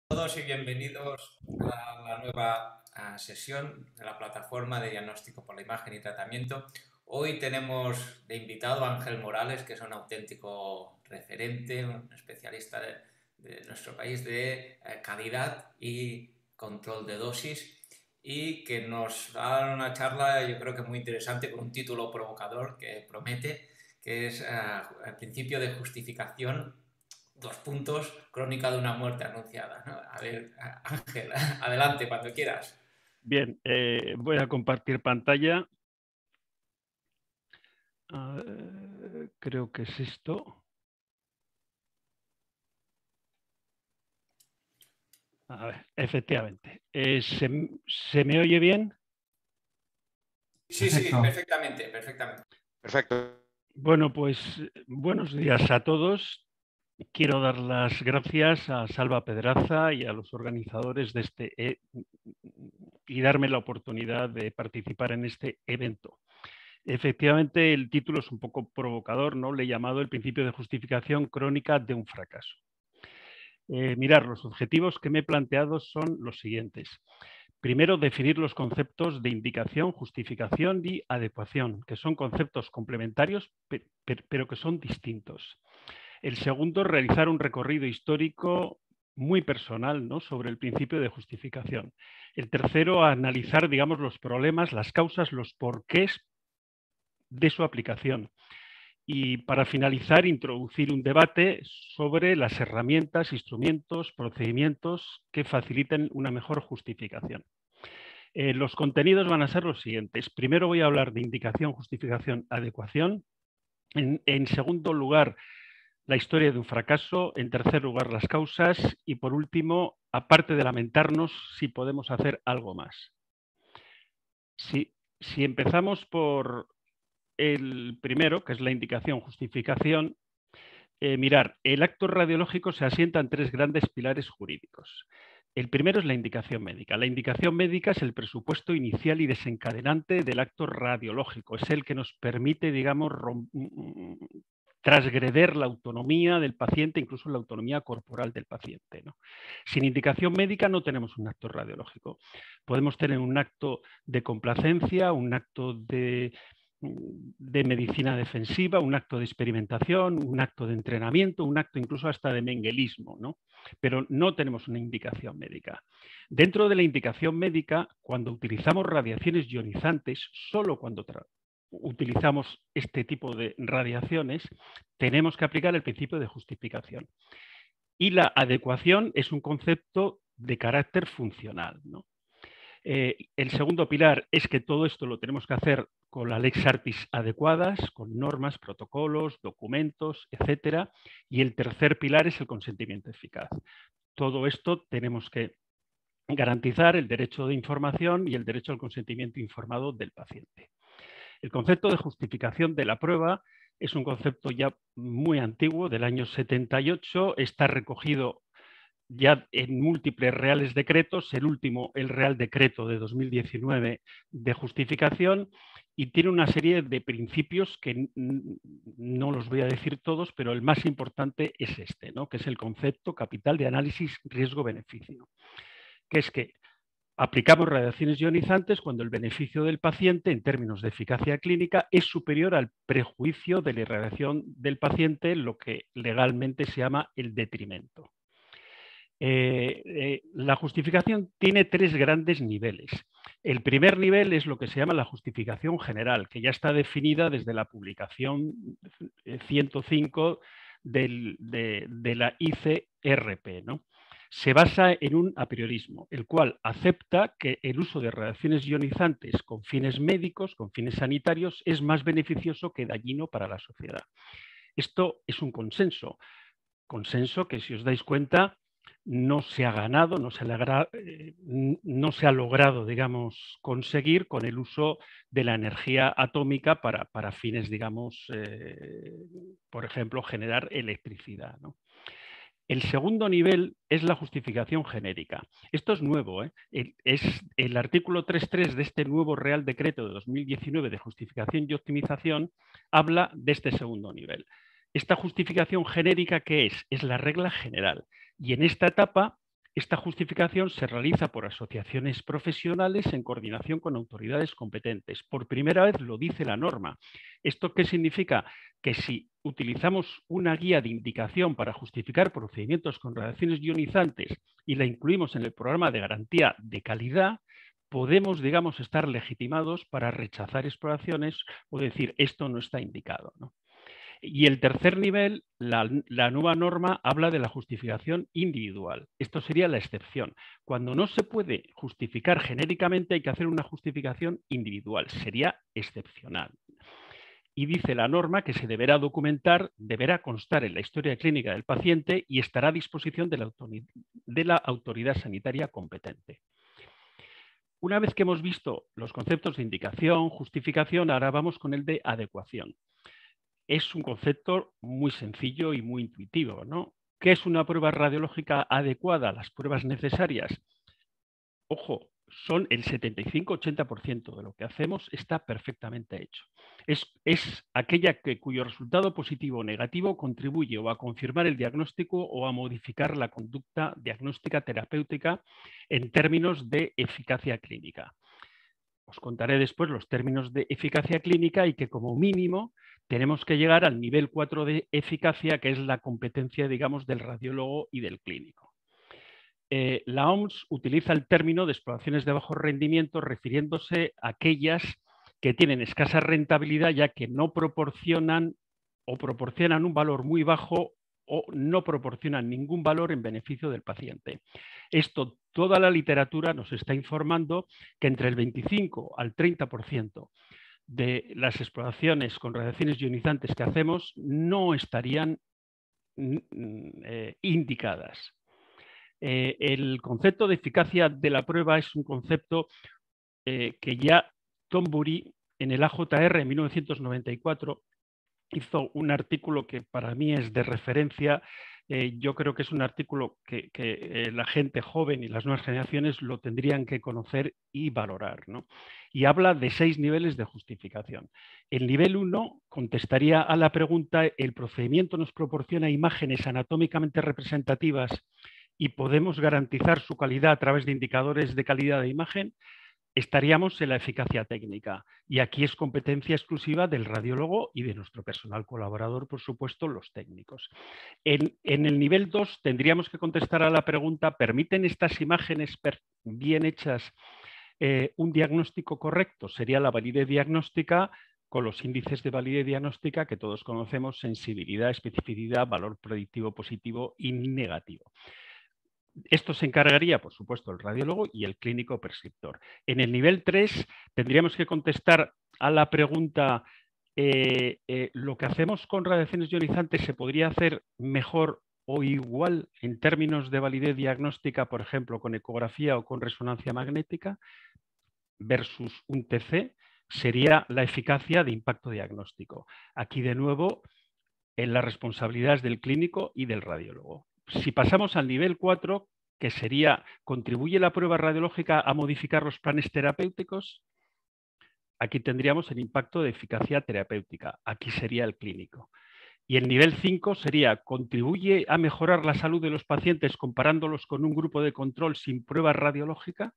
Todos y bienvenidos a la nueva sesión de la plataforma de diagnóstico por la imagen y tratamiento. Hoy tenemos de invitado a Ángel Morales, que es un auténtico referente, un especialista de nuestro país de calidad y control de dosis, y que nos va a dar una charla, yo creo que muy interesante, con un título provocador que promete, que es el principio de justificación, dos puntos, crónica de una muerte anunciada, ¿no? A ver, Ángel, adelante cuando quieras. Bien, voy a compartir pantalla. Creo que es esto. A ver, efectivamente. ¿Se me oye bien? Sí, sí, Perfecto. perfectamente, perfectamente. Perfecto. Bueno, pues buenos días a todos. Quiero dar las gracias a Salva Pedraza y a los organizadores de este y darme la oportunidad de participar en este evento. Efectivamente, el título es un poco provocador, ¿no? Le he llamado el principio de justificación crónica de un fracaso. Mirar, los objetivos que me he planteado son los siguientes. Primero, definir los conceptos de indicación, justificación y adecuación, que son conceptos complementarios, pero que son distintos. El segundo, realizar un recorrido histórico muy personal, ¿no?, sobre el principio de justificación. El tercero, analizar, digamos, los problemas, las causas, los porqués de su aplicación. Y para finalizar, introducir un debate sobre las herramientas, instrumentos, procedimientos que faciliten una mejor justificación. Los contenidos van a ser los siguientes. Primero voy a hablar de indicación, justificación, adecuación. En segundo lugar, la historia de un fracaso. En tercer lugar, las causas. Y por último, aparte de lamentarnos, si podemos hacer algo más. Si empezamos por el primero, que es la indicación, justificación, mirar, el acto radiológico se asienta en tres grandes pilares jurídicos. El primero es la indicación médica. La indicación médica es el presupuesto inicial y desencadenante del acto radiológico. Es el que nos permite, digamos, transgreder la autonomía del paciente, incluso la autonomía corporal del paciente, ¿no? Sin indicación médica no tenemos un acto radiológico. Podemos tener un acto de complacencia, un acto de medicina defensiva, un acto de experimentación, un acto de entrenamiento, un acto incluso hasta de menguelismo, ¿no? Pero no tenemos una indicación médica. Dentro de la indicación médica, cuando utilizamos radiaciones ionizantes, solo cuando utilizamos este tipo de radiaciones, tenemos que aplicar el principio de justificación. Y la adecuación es un concepto de carácter funcional, ¿no? El segundo pilar es que todo esto lo tenemos que hacer con las lex artis adecuadas, con normas, protocolos, documentos, etcétera. Y el tercer pilar es el consentimiento eficaz. Todo esto tenemos que garantizar el derecho de información y el derecho al consentimiento informado del paciente. El concepto de justificación de la prueba es un concepto ya muy antiguo, del año 78, está recogido ya en múltiples reales decretos, el último, el Real Decreto de 2019 de justificación, y tiene una serie de principios que no los voy a decir todos, pero el más importante es este, ¿no?, que es el concepto capital de análisis riesgo-beneficio, que es que aplicamos radiaciones ionizantes cuando el beneficio del paciente en términos de eficacia clínica es superior al prejuicio de la irradiación del paciente, lo que legalmente se llama el detrimento. La justificación tiene tres grandes niveles. El primer nivel es lo que se llama la justificación general, que ya está definida desde la publicación 105 de la ICRP, ¿no? Se basa en un apriorismo, el cual acepta que el uso de radiaciones ionizantes con fines médicos, con fines sanitarios, es más beneficioso que dañino para la sociedad. Esto es un consenso que, si os dais cuenta, no se ha ganado, no se ha logrado, digamos, conseguir con el uso de la energía atómica para fines, digamos, por ejemplo, generar electricidad, ¿no? El segundo nivel es la justificación genérica. Esto es nuevo, ¿eh? Es el artículo 3.3 de este nuevo Real Decreto de 2019 de justificación y optimización, habla de este segundo nivel. Esta justificación genérica, ¿qué es? Es la regla general. Y en esta etapa, Esta justificación se realiza por asociaciones profesionales en coordinación con autoridades competentes. Por primera vez lo dice la norma. ¿Esto qué significa? Que si utilizamos una guía de indicación para justificar procedimientos con radiaciones ionizantes y la incluimos en el programa de garantía de calidad, podemos, digamos, estar legitimados para rechazar exploraciones o decir esto no está indicado, ¿no? Y el tercer nivel, la nueva norma habla de la justificación individual. Esto sería la excepción. Cuando no se puede justificar genéricamente, hay que hacer una justificación individual. Sería excepcional. Y dice la norma que se deberá documentar, deberá constar en la historia clínica del paciente y estará a disposición de la autoridad sanitaria competente. Una vez que hemos visto los conceptos de indicación, justificación, ahora vamos con el de adecuación. Es un concepto muy sencillo y muy intuitivo, ¿no? ¿Qué es una prueba radiológica adecuada? Las pruebas necesarias. Ojo, son el 75-80% de lo que hacemos está perfectamente hecho. Es aquella cuyo resultado positivo o negativo contribuye o a confirmar el diagnóstico o a modificar la conducta diagnóstica terapéutica en términos de eficacia clínica. Os contaré después los términos de eficacia clínica y que como mínimo tenemos que llegar al nivel 4 de eficacia, que es la competencia, digamos, del radiólogo y del clínico. La OMS utiliza el término de exploraciones de bajo rendimiento refiriéndose a aquellas que tienen escasa rentabilidad ya que no proporcionan o proporcionan un valor muy bajo o no proporcionan ningún valor en beneficio del paciente. Esto, toda la literatura nos está informando que entre el 25 al 30% de las exploraciones con radiaciones ionizantes que hacemos no estarían indicadas. El concepto de eficacia de la prueba es un concepto que ya Tom Bury en el AJR en 1994 hizo un artículo que para mí es de referencia. Yo creo que es un artículo que la gente joven y las nuevas generaciones lo tendrían que conocer y valorar, ¿no? Y habla de 6 niveles de justificación. El nivel 1 contestaría a la pregunta: ¿el procedimiento nos proporciona imágenes anatómicamente representativas y podemos garantizar su calidad a través de indicadores de calidad de imagen? Estaríamos en la eficacia técnica y aquí es competencia exclusiva del radiólogo y de nuestro personal colaborador, por supuesto, los técnicos. En el nivel 2 tendríamos que contestar a la pregunta: ¿permiten estas imágenes bien hechas un diagnóstico correcto? Sería la validez diagnóstica con los índices de validez diagnóstica que todos conocemos: sensibilidad, especificidad, valor predictivo positivo y negativo. Esto se encargaría, por supuesto, el radiólogo y el clínico prescriptor. En el nivel 3 tendríamos que contestar a la pregunta: ¿lo que hacemos con radiaciones ionizantes se podría hacer mejor o igual en términos de validez diagnóstica, por ejemplo, con ecografía o con resonancia magnética? Versus un TC sería la eficacia de impacto diagnóstico. Aquí, de nuevo, en las responsabilidades del clínico y del radiólogo. Si pasamos al nivel 4, que sería: ¿contribuye la prueba radiológica a modificar los planes terapéuticos? Aquí tendríamos el impacto de eficacia terapéutica. Aquí sería el clínico. Y el nivel 5 sería: ¿contribuye a mejorar la salud de los pacientes comparándolos con un grupo de control sin prueba radiológica?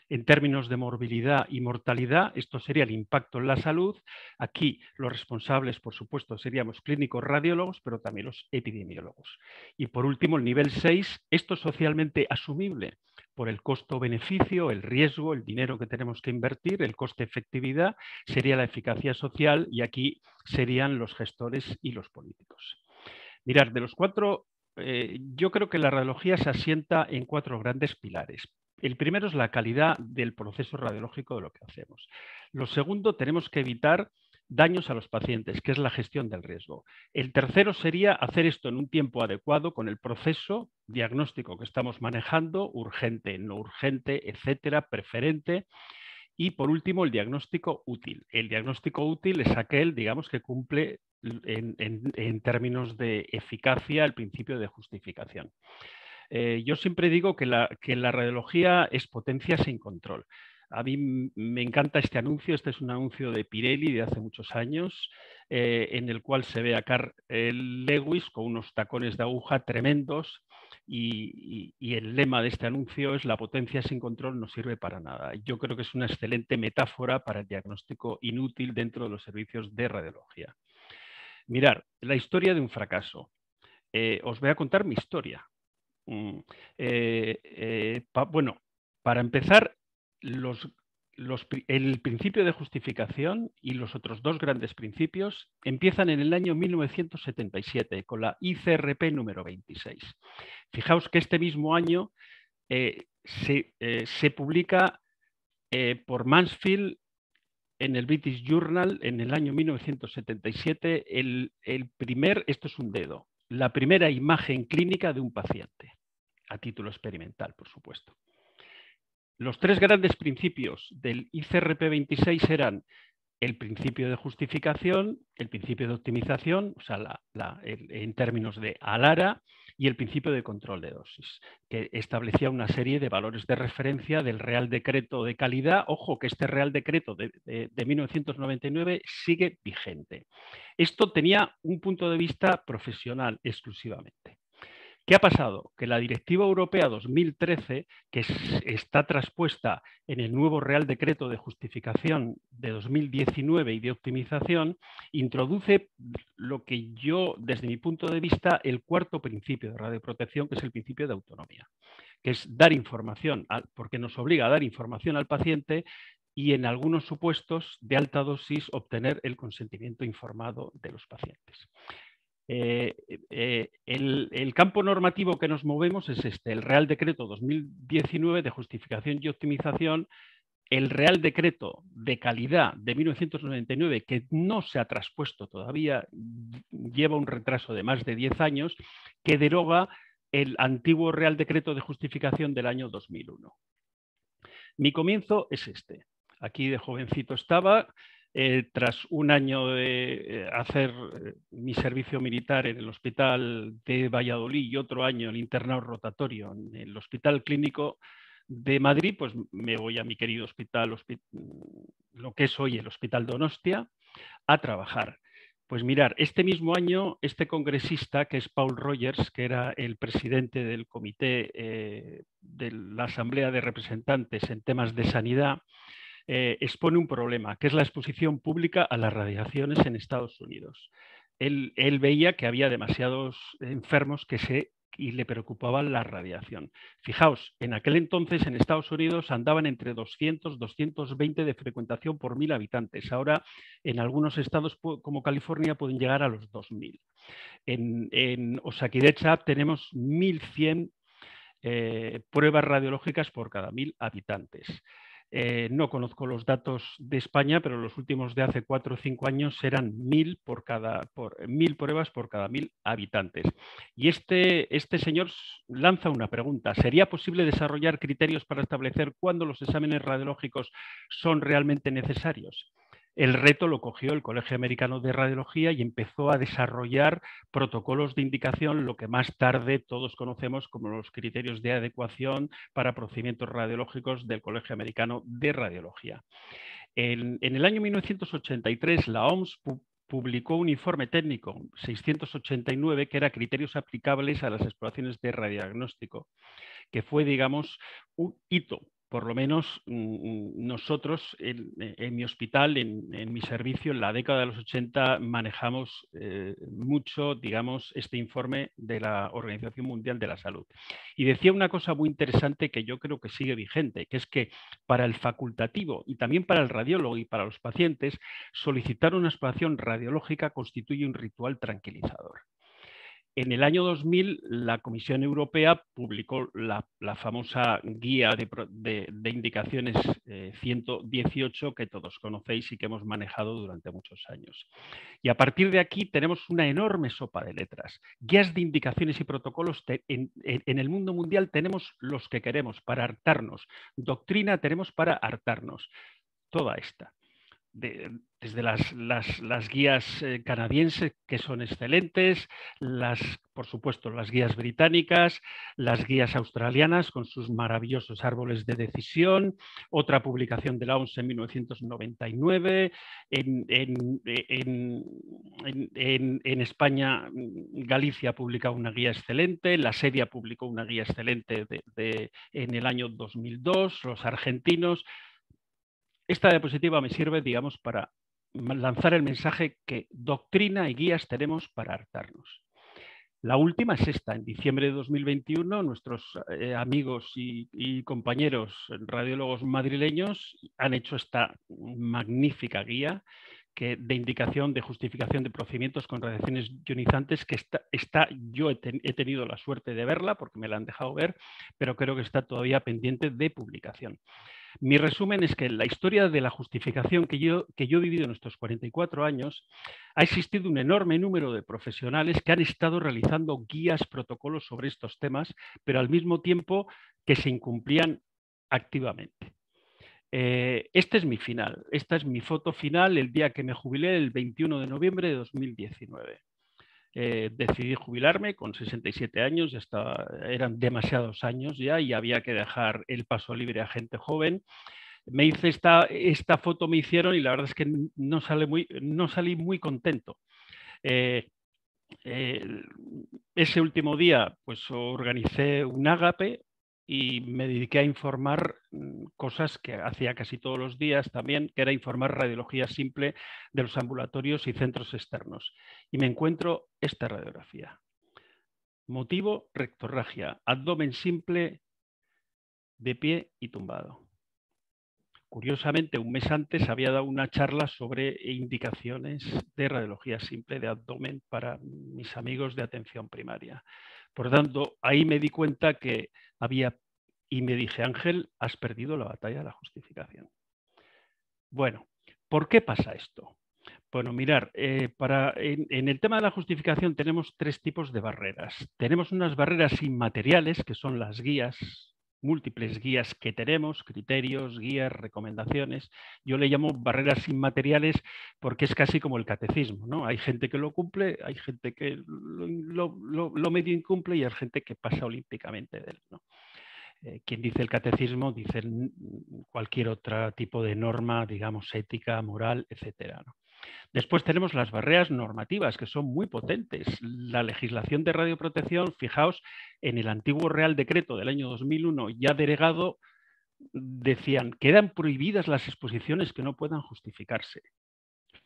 En términos de morbilidad y mortalidad, esto sería el impacto en la salud. Aquí los responsables, por supuesto, seríamos clínicos radiólogos, pero también los epidemiólogos. Y por último, el nivel 6, esto es socialmente asumible por el costo-beneficio, el riesgo, el dinero que tenemos que invertir, el coste-efectividad, sería la eficacia social, y aquí serían los gestores y los políticos. Mirad, de los 4, yo creo que la radiología se asienta en 4 grandes pilares. El primero es la calidad del proceso radiológico de lo que hacemos. Lo segundo, tenemos que evitar daños a los pacientes, que es la gestión del riesgo. El tercero sería hacer esto en un tiempo adecuado con el proceso diagnóstico que estamos manejando: urgente, no urgente, etcétera, preferente. Y por último, el diagnóstico útil. El diagnóstico útil es aquel, digamos, que cumple en términos de eficacia el principio de justificación. Yo siempre digo que la radiología es potencia sin control. A mí me encanta este anuncio. Este es un anuncio de Pirelli de hace muchos años, en el cual se ve a Carl Lewis con unos tacones de aguja tremendos y el lema de este anuncio es: la potencia sin control no sirve para nada. Yo creo que es una excelente metáfora para el diagnóstico inútil dentro de los servicios de radiología. Mirar, la historia de un fracaso. Os voy a contar mi historia. Bueno, para empezar, el principio de justificación y los otros dos grandes principios empiezan en el año 1977 con la ICRP número 26. Fijaos que este mismo año se publica por Mansfield en el British Journal en el año 1977 esto es un dedo, la primera imagen clínica de un paciente, a título experimental, por supuesto. Los tres grandes principios del ICRP 26 eran el principio de justificación, el principio de optimización, o sea, en términos de ALARA, y el principio de control de dosis, que establecía una serie de valores de referencia del Real Decreto de calidad. Ojo, que este Real Decreto de 1999 sigue vigente. Esto tenía un punto de vista profesional exclusivamente. ¿Qué ha pasado? Que la Directiva Europea 2013, que está traspuesta en el nuevo Real Decreto de Justificación de 2019 y de optimización, introduce lo que yo, desde mi punto de vista, el cuarto principio de radioprotección, que es el principio de autonomía, que es dar información, porque nos obliga a dar información al paciente y en algunos supuestos de alta dosis obtener el consentimiento informado de los pacientes. El campo normativo que nos movemos es el Real Decreto 2019 de justificación y optimización, el Real Decreto de calidad de 1999, que no se ha traspuesto todavía, lleva un retraso de más de 10 años, que deroga el antiguo Real Decreto de justificación del año 2001. Mi comienzo es este. Aquí de jovencito estaba. Tras un año de hacer mi servicio militar en el Hospital de Valladolid y otro año el internado rotatorio en el Hospital Clínico de Madrid, pues me voy a mi querido hospital, lo que es hoy el Hospital Donostia, a trabajar. Pues mirar, este mismo año, este congresista, que es Paul Rogers, que era el presidente del comité de la Asamblea de Representantes en temas de sanidad, expone un problema, que es la exposición pública a las radiaciones en Estados Unidos. Él veía que había demasiados enfermos y le preocupaba la radiación. Fijaos, en aquel entonces en Estados Unidos andaban entre 200, 220 de frecuentación por 1000 habitantes. Ahora en algunos estados como California pueden llegar a los 2000. En Osakidecha tenemos 1100 pruebas radiológicas por cada 1000 habitantes. No conozco los datos de España, pero los últimos de hace 4 o 5 años eran 1000 pruebas por cada 1000 habitantes. Y este señor lanza una pregunta: ¿sería posible desarrollar criterios para establecer cuándo los exámenes radiológicos son realmente necesarios? El reto lo cogió el Colegio Americano de Radiología y empezó a desarrollar protocolos de indicación, lo que más tarde todos conocemos como los criterios de adecuación para procedimientos radiológicos del Colegio Americano de Radiología. En el año 1983 la OMS publicó un informe técnico 689 que era criterios aplicables a las exploraciones de radiodiagnóstico, que fue, digamos, un hito. Por lo menos nosotros en mi hospital, en mi servicio, en la década de los 80 manejamos mucho, digamos, este informe de la Organización Mundial de la Salud. Y decía una cosa muy interesante que yo creo que sigue vigente, que es que para el facultativo y también para el radiólogo y para los pacientes, solicitar una exploración radiológica constituye un ritual tranquilizador. En el año 2000, la Comisión Europea publicó la famosa guía de indicaciones 118 que todos conocéis y que hemos manejado durante muchos años. Y a partir de aquí tenemos una enorme sopa de letras. Guías de indicaciones y protocolos en el mundo mundial tenemos los que queremos para hartarnos. Doctrina tenemos para hartarnos. Toda esta. desde las guías canadienses, que son excelentes, por supuesto, las guías británicas, las guías australianas con sus maravillosos árboles de decisión, otra publicación de la OMS en 1999, en España, Galicia ha publicado una guía excelente, la Seria publicó una guía excelente en el año 2002, los argentinos. Esta diapositiva me sirve, digamos, para lanzar el mensaje que doctrina y guías tenemos para hartarnos. La última es esta. En diciembre de 2021, nuestros amigos y compañeros radiólogos madrileños han hecho esta magnífica guía de indicación de justificación de procedimientos con radiaciones ionizantes, que yo he tenido la suerte de verla porque me la han dejado ver, pero creo que está todavía pendiente de publicación. Mi resumen es que la historia de la justificación que yo he vivido en estos 44 años, ha existido un enorme número de profesionales que han estado realizando guías, protocolos sobre estos temas, pero al mismo tiempo que se incumplían activamente. Este es mi final, esta es mi foto final el día que me jubilé, el 21 de noviembre de 2019. Decidí jubilarme con 67 años, eran demasiados años ya y había que dejar el paso libre a gente joven. Me hice esta foto, me hicieron, y la verdad es que no salí muy contento. Ese último día pues organicé un ágape y me dediqué a informar cosas que hacía casi todos los días también, que era informar radiología simple de los ambulatorios y centros externos. Y me encuentro esta radiografía. Motivo, rectorragia, abdomen simple, de pie y tumbado. Curiosamente, un mes antes había dado una charla sobre indicaciones de radiología simple de abdomen para mis amigos de atención primaria. Por tanto, ahí me di cuenta que y me dije, Ángel, has perdido la batalla de la justificación. Bueno, ¿por qué pasa esto? Bueno, mirar, en el tema de la justificación tenemos tres tipos de barreras. Tenemos unas barreras inmateriales, que son las guías, múltiples guías que tenemos, criterios, guías, recomendaciones. Yo le llamo barreras inmateriales porque es casi como el catecismo, ¿no? Hay gente que lo cumple, hay gente que lo medio incumple y hay gente que pasa olímpicamente de él, ¿no? Quien dice el catecismo dice cualquier otro tipo de norma, digamos, ética, moral, etcétera, ¿no? Después tenemos las barreras normativas, que son muy potentes. La legislación de radioprotección, fijaos, en el antiguo Real Decreto del año 2001, ya delegado, decían que eran prohibidas las exposiciones que no puedan justificarse.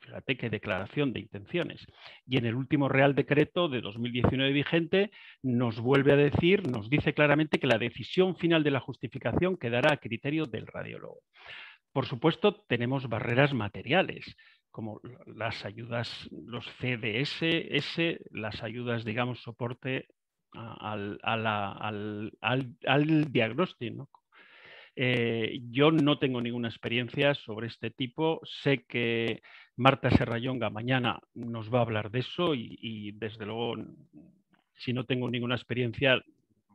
Fíjate qué declaración de intenciones. Y en el último Real Decreto de 2019 vigente nos vuelve a decir, nos dice claramente que la decisión final de la justificación quedará a criterio del radiólogo. Por supuesto, tenemos barreras materiales, como las ayudas, los CDS, las ayudas, digamos, soporte al diagnóstico, ¿no? Yo no tengo ninguna experiencia sobre este tipo. Sé que Marta Serrallonga mañana nos va a hablar de eso y desde luego, si no tengo ninguna experiencia,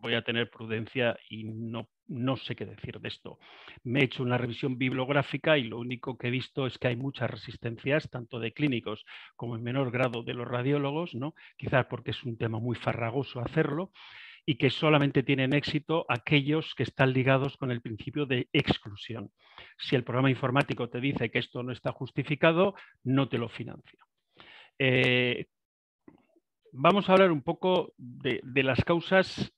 voy a tener prudencia y no sé qué decir de esto. Me he hecho una revisión bibliográfica y lo único que he visto es que hay muchas resistencias, tanto de clínicos como en menor grado de los radiólogos, ¿no? Quizás porque es un tema muy farragoso hacerlo, y que solamente tienen éxito aquellos que están ligados con el principio de exclusión. Si el programa informático te dice que esto no está justificado, no te lo financia. Vamos a hablar un poco de las causas.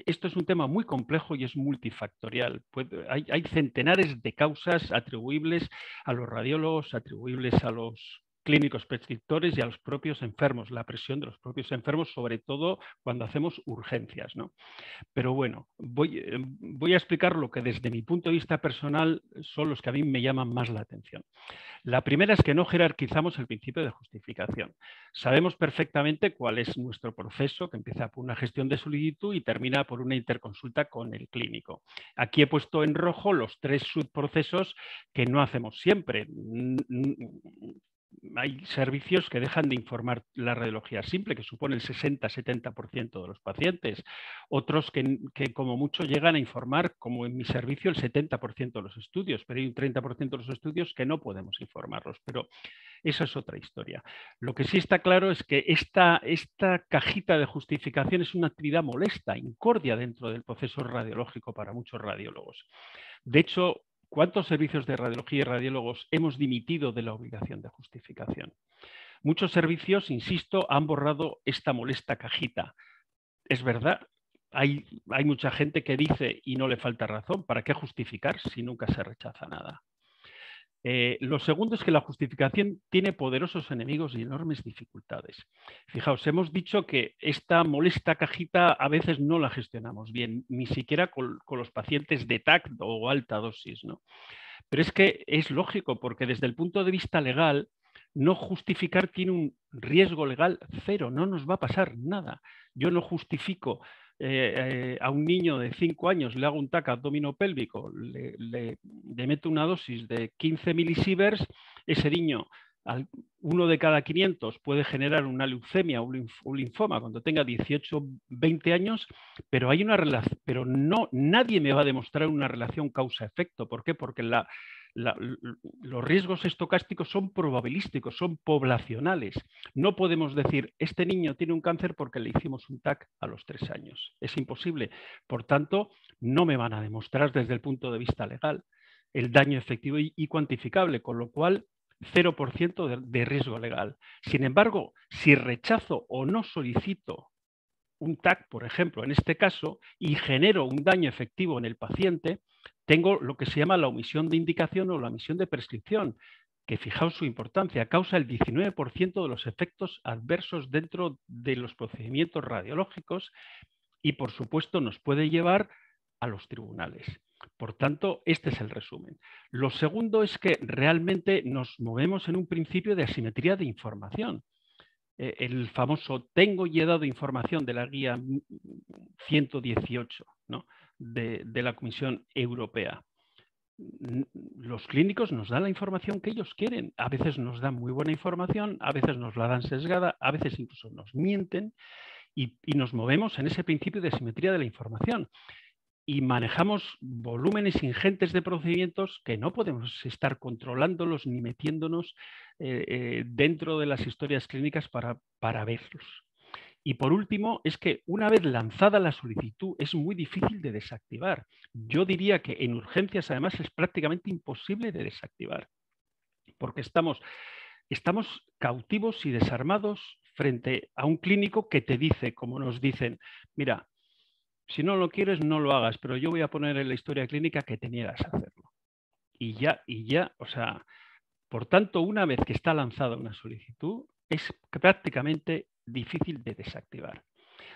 Esto es un tema muy complejo y es multifactorial. Hay centenares de causas atribuibles a los radiólogos, atribuibles a los clínicos prescriptores y a los propios enfermos, la presión de los propios enfermos, sobre todo cuando hacemos urgencias, ¿no? Pero bueno, voy a explicar lo que desde mi punto de vista personal son los que a mí me llaman más la atención. La primera es que no jerarquizamos el principio de justificación. Sabemos perfectamente cuál es nuestro proceso, que empieza por una gestión de solicitud y termina por una interconsulta con el clínico. Aquí he puesto en rojo los tres subprocesos que no hacemos siempre. hay servicios que dejan de informar la radiología simple, que supone el 60-70% de los pacientes. Otros que como mucho llegan a informar, como en mi servicio, el 70% de los estudios, pero hay un 30% de los estudios que no podemos informarlos. Pero esa es otra historia. Lo que sí está claro es que esta cajita de justificación es una actividad molesta, incordia dentro del proceso radiológico para muchos radiólogos. De hecho, ¿cuántos servicios de radiología y radiólogos hemos dimitido de la obligación de justificación? Muchos servicios, insisto, han borrado esta molesta cajita. Es verdad, hay mucha gente que dice, y no le falta razón, ¿para qué justificar si nunca se rechaza nada? Lo segundo es que la justificación tiene poderosos enemigos y enormes dificultades. Fijaos, hemos dicho que esta molesta cajita a veces no la gestionamos bien, ni siquiera con los pacientes de TAC o alta dosis, ¿no? Pero es que es lógico, porque desde el punto de vista legal, no justificar tiene un riesgo legal cero, no nos va a pasar nada. Yo no justifico a un niño de 5 años, le hago un TAC abdominopélvico, le meto una dosis de 15 milisieverts, ese niño, uno de cada 500 puede generar una leucemia o un linfoma cuando tenga 18 o 20 años, pero hay una relación, pero no, nadie me va a demostrar una relación causa-efecto. ¿Por qué? Porque los riesgos estocásticos son probabilísticos, son poblacionales. No podemos decir, este niño tiene un cáncer porque le hicimos un TAC a los 3 años. Es imposible. Por tanto, no me van a demostrar desde el punto de vista legal el daño efectivo y cuantificable, con lo cual 0% de riesgo legal. Sin embargo, si rechazo o no solicito un TAC, por ejemplo, en este caso, y genero un daño efectivo en el paciente, tengo lo que se llama la omisión de indicación o la omisión de prescripción, que fijaos su importancia, causa el 19% de los efectos adversos dentro de los procedimientos radiológicos y, por supuesto, nos puede llevar a los tribunales. Por tanto, este es el resumen. Lo segundo es que realmente nos movemos en un principio de asimetría de información. El famoso tengo y he dado información de la guía 118, ¿no? de la Comisión Europea. Los clínicos nos dan la información que ellos quieren. A veces nos dan muy buena información, a veces nos la dan sesgada, a veces incluso nos mienten y nos movemos en ese principio de asimetría de la información. Y manejamos volúmenes ingentes de procedimientos que no podemos estar controlándolos ni metiéndonos dentro de las historias clínicas para verlos. Y por último, es que una vez lanzada la solicitud es muy difícil de desactivar. Yo diría que en urgencias además es prácticamente imposible de desactivar, porque estamos cautivos y desarmados frente a un clínico que te dice, como nos dicen, mira, si no lo quieres, no lo hagas, pero yo voy a poner en la historia clínica que te niegas a hacerlo. Y ya, o sea, por tanto, una vez que está lanzada una solicitud, es prácticamente difícil de desactivar.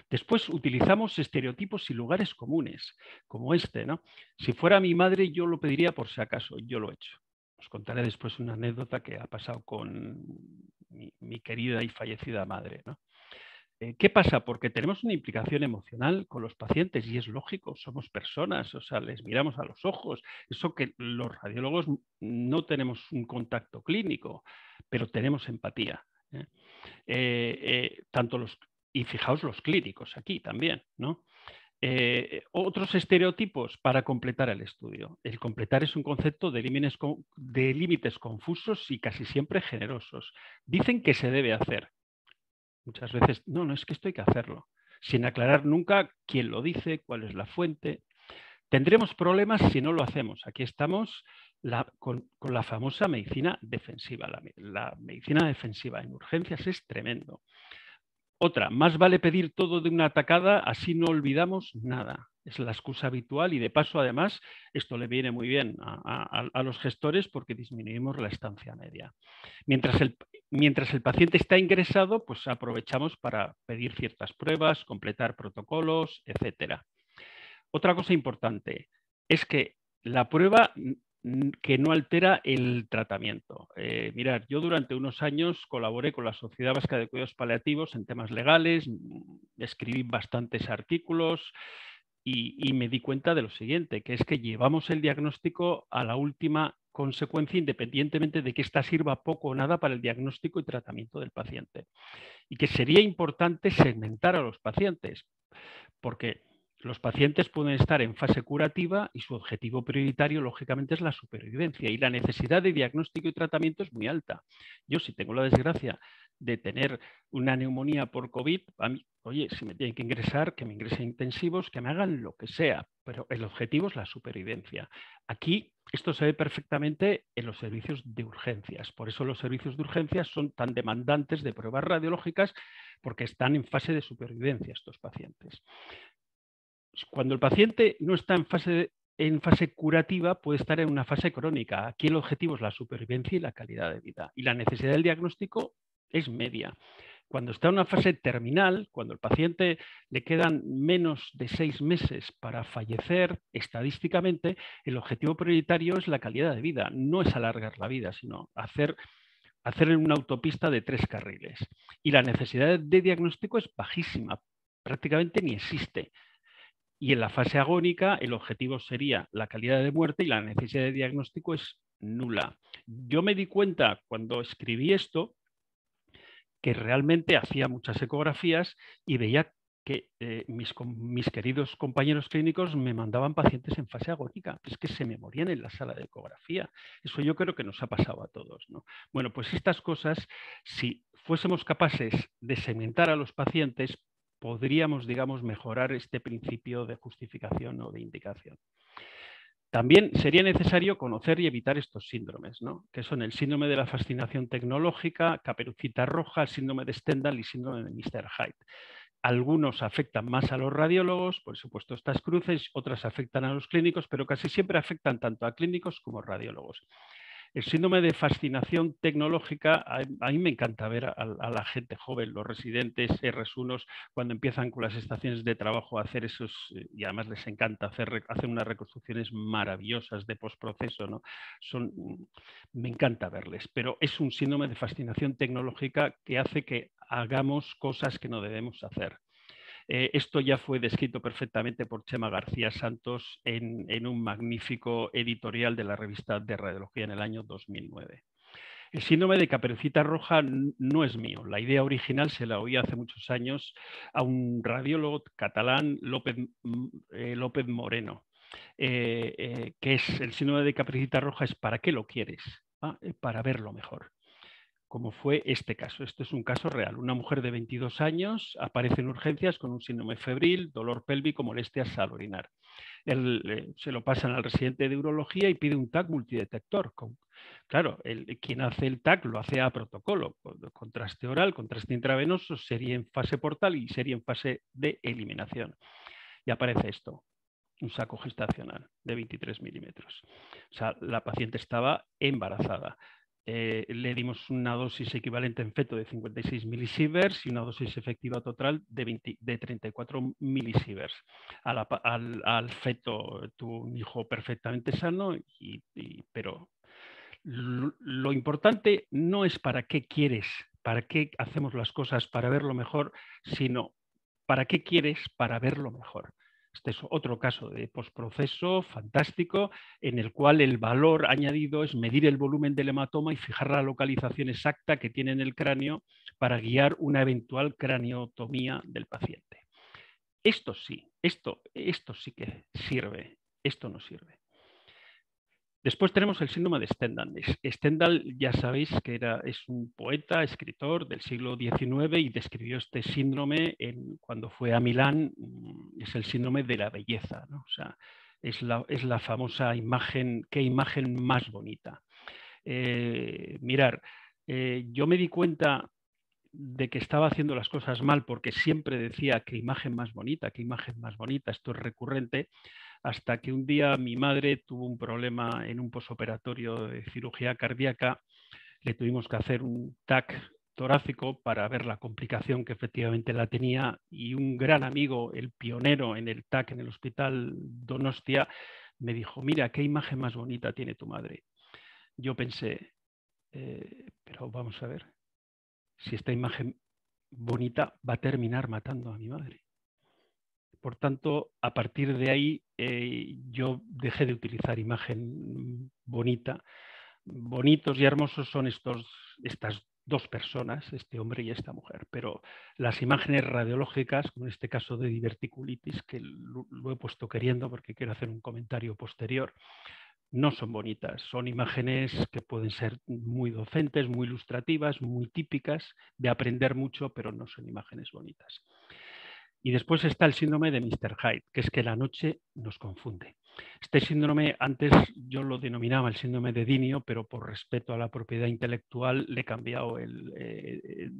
Después utilizamos estereotipos y lugares comunes, como este, ¿no? Si fuera mi madre, yo lo pediría por si acaso, yo lo he hecho. Os contaré después una anécdota que ha pasado con mi querida y fallecida madre, ¿no? ¿Qué pasa? Porque tenemos una implicación emocional con los pacientes y es lógico, somos personas, o sea, les miramos a los ojos. Eso que los radiólogos no tenemos un contacto clínico, pero tenemos empatía. Y fijaos los clínicos aquí también, ¿no? Otros estereotipos para completar el estudio. El completar es un concepto de límites confusos y casi siempre generosos. Dicen que se debe hacer. Muchas veces, no, es que esto hay que hacerlo, sin aclarar nunca quién lo dice, cuál es la fuente. Tendremos problemas si no lo hacemos. Aquí estamos con la famosa medicina defensiva. La medicina defensiva en urgencias es tremendo. Otra, más vale pedir todo de una tacada, así no olvidamos nada. Es la excusa habitual y de paso, además, esto le viene muy bien a los gestores porque disminuimos la estancia media. Mientras el paciente está ingresado, pues aprovechamos para pedir ciertas pruebas, completar protocolos, etc. Otra cosa importante es que la prueba que no altera el tratamiento. Mirad, yo durante unos años colaboré con la Sociedad Vasca de Cuidados Paliativos en temas legales, escribí bastantes artículos y me di cuenta de lo siguiente, que es que llevamos el diagnóstico a la última consecuencia, independientemente de que ésta sirva poco o nada para el diagnóstico y tratamiento del paciente. Y que sería importante segmentar a los pacientes, porque los pacientes pueden estar en fase curativa y su objetivo prioritario, lógicamente, es la supervivencia, y la necesidad de diagnóstico y tratamiento es muy alta. Yo, si tengo la desgracia de tener una neumonía por COVID, a mí, oye, si me tienen que ingresar, que me ingresen intensivos, que me hagan lo que sea, pero el objetivo es la supervivencia. Aquí esto se ve perfectamente en los servicios de urgencias. Por eso los servicios de urgencias son tan demandantes de pruebas radiológicas, porque están en fase de supervivencia estos pacientes. Cuando el paciente no está en fase curativa, puede estar en una fase crónica. Aquí el objetivo es la supervivencia y la calidad de vida. Y la necesidad del diagnóstico es media. Cuando está en una fase terminal, cuando el paciente le quedan menos de 6 meses para fallecer, estadísticamente, el objetivo prioritario es la calidad de vida. No es alargar la vida, sino hacer una autopista de 3 carriles. Y la necesidad de diagnóstico es bajísima, prácticamente ni existe. Y en la fase agónica el objetivo sería la calidad de muerte y la necesidad de diagnóstico es nula. Yo me di cuenta cuando escribí esto que realmente hacía muchas ecografías y veía que mis queridos compañeros clínicos me mandaban pacientes en fase agónica. Es que se me morían en la sala de ecografía. Eso yo creo que nos ha pasado a todos, ¿no? Bueno, pues estas cosas, si fuésemos capaces de segmentar a los pacientes, podríamos, digamos, mejorar este principio de justificación o de indicación. También sería necesario conocer y evitar estos síndromes, ¿no? Que son el síndrome de la fascinación tecnológica, caperucita roja, síndrome de Stendhal y síndrome de Mr. Hyde. Algunos afectan más a los radiólogos, por supuesto estas cruces, otras afectan a los clínicos, pero casi siempre afectan tanto a clínicos como a radiólogos. El síndrome de fascinación tecnológica, a mí me encanta ver a la gente joven, los residentes R1, cuando empiezan con las estaciones de trabajo a hacer esos, y además les encanta hacer unas reconstrucciones maravillosas de postproceso, ¿no? Me encanta verles, pero es un síndrome de fascinación tecnológica que hace que hagamos cosas que no debemos hacer. Esto ya fue descrito perfectamente por Chema García Santos en un magnífico editorial de la revista de Radiología en el año 2009. El síndrome de Caperucita Roja no es mío. La idea original se la oí hace muchos años a un radiólogo catalán, López Moreno, que es el síndrome de Caperucita Roja es ¿para qué lo quieres? Para verlo mejor. Como fue este caso. Esto es un caso real. Una mujer de 22 años aparece en urgencias con un síndrome febril, dolor pélvico, molestias al orinar. Se lo pasan al residente de urología y pide un TAC multidetector. Claro, quien hace el TAC lo hace a protocolo, contraste oral, contraste intravenoso, serie en fase portal y serie en fase de eliminación. Y aparece esto, un saco gestacional de 23 milímetros. O sea, la paciente estaba embarazada. Le dimos una dosis equivalente en feto de 56 milisieverts y una dosis efectiva total de 34 milisieverts. Al feto tuvo un hijo perfectamente sano, pero lo importante no es para qué quieres, para qué hacemos las cosas para verlo mejor, sino para qué quieres para verlo mejor. Este es otro caso de postproceso fantástico en el cual el valor añadido es medir el volumen del hematoma y fijar la localización exacta que tiene en el cráneo para guiar una eventual craniotomía del paciente. Esto sí, esto sí que sirve, esto no sirve. Después tenemos el síndrome de Stendhal. Stendhal, ya sabéis que es un poeta, escritor del siglo XIX y describió este síndrome cuando fue a Milán. Es el síndrome de la belleza, ¿no? O sea, es la famosa imagen, qué imagen más bonita. Mirar, yo me di cuenta de que estaba haciendo las cosas mal porque siempre decía qué imagen más bonita, qué imagen más bonita, esto es recurrente, hasta que un día mi madre tuvo un problema en un posoperatorio de cirugía cardíaca, le tuvimos que hacer un TAC torácico para ver la complicación que efectivamente la tenía y un gran amigo, el pionero en el TAC en el hospital Donostia, me dijo, mira, qué imagen más bonita tiene tu madre. Yo pensé, pero vamos a ver, si esta imagen bonita va a terminar matando a mi madre. Por tanto, a partir de ahí yo dejé de utilizar imagen bonita. Bonitos y hermosos son estas dos personas, este hombre y esta mujer, pero las imágenes radiológicas, como en este caso de diverticulitis, que lo he puesto queriendo porque quiero hacer un comentario posterior, no son bonitas, son imágenes que pueden ser muy docentes, muy ilustrativas, muy típicas, de aprender mucho, pero no son imágenes bonitas. Y después está el síndrome de Mr. Hyde, que es que la noche nos confunde. Este síndrome, antes yo lo denominaba el síndrome de Dinio, pero por respeto a la propiedad intelectual le he cambiado el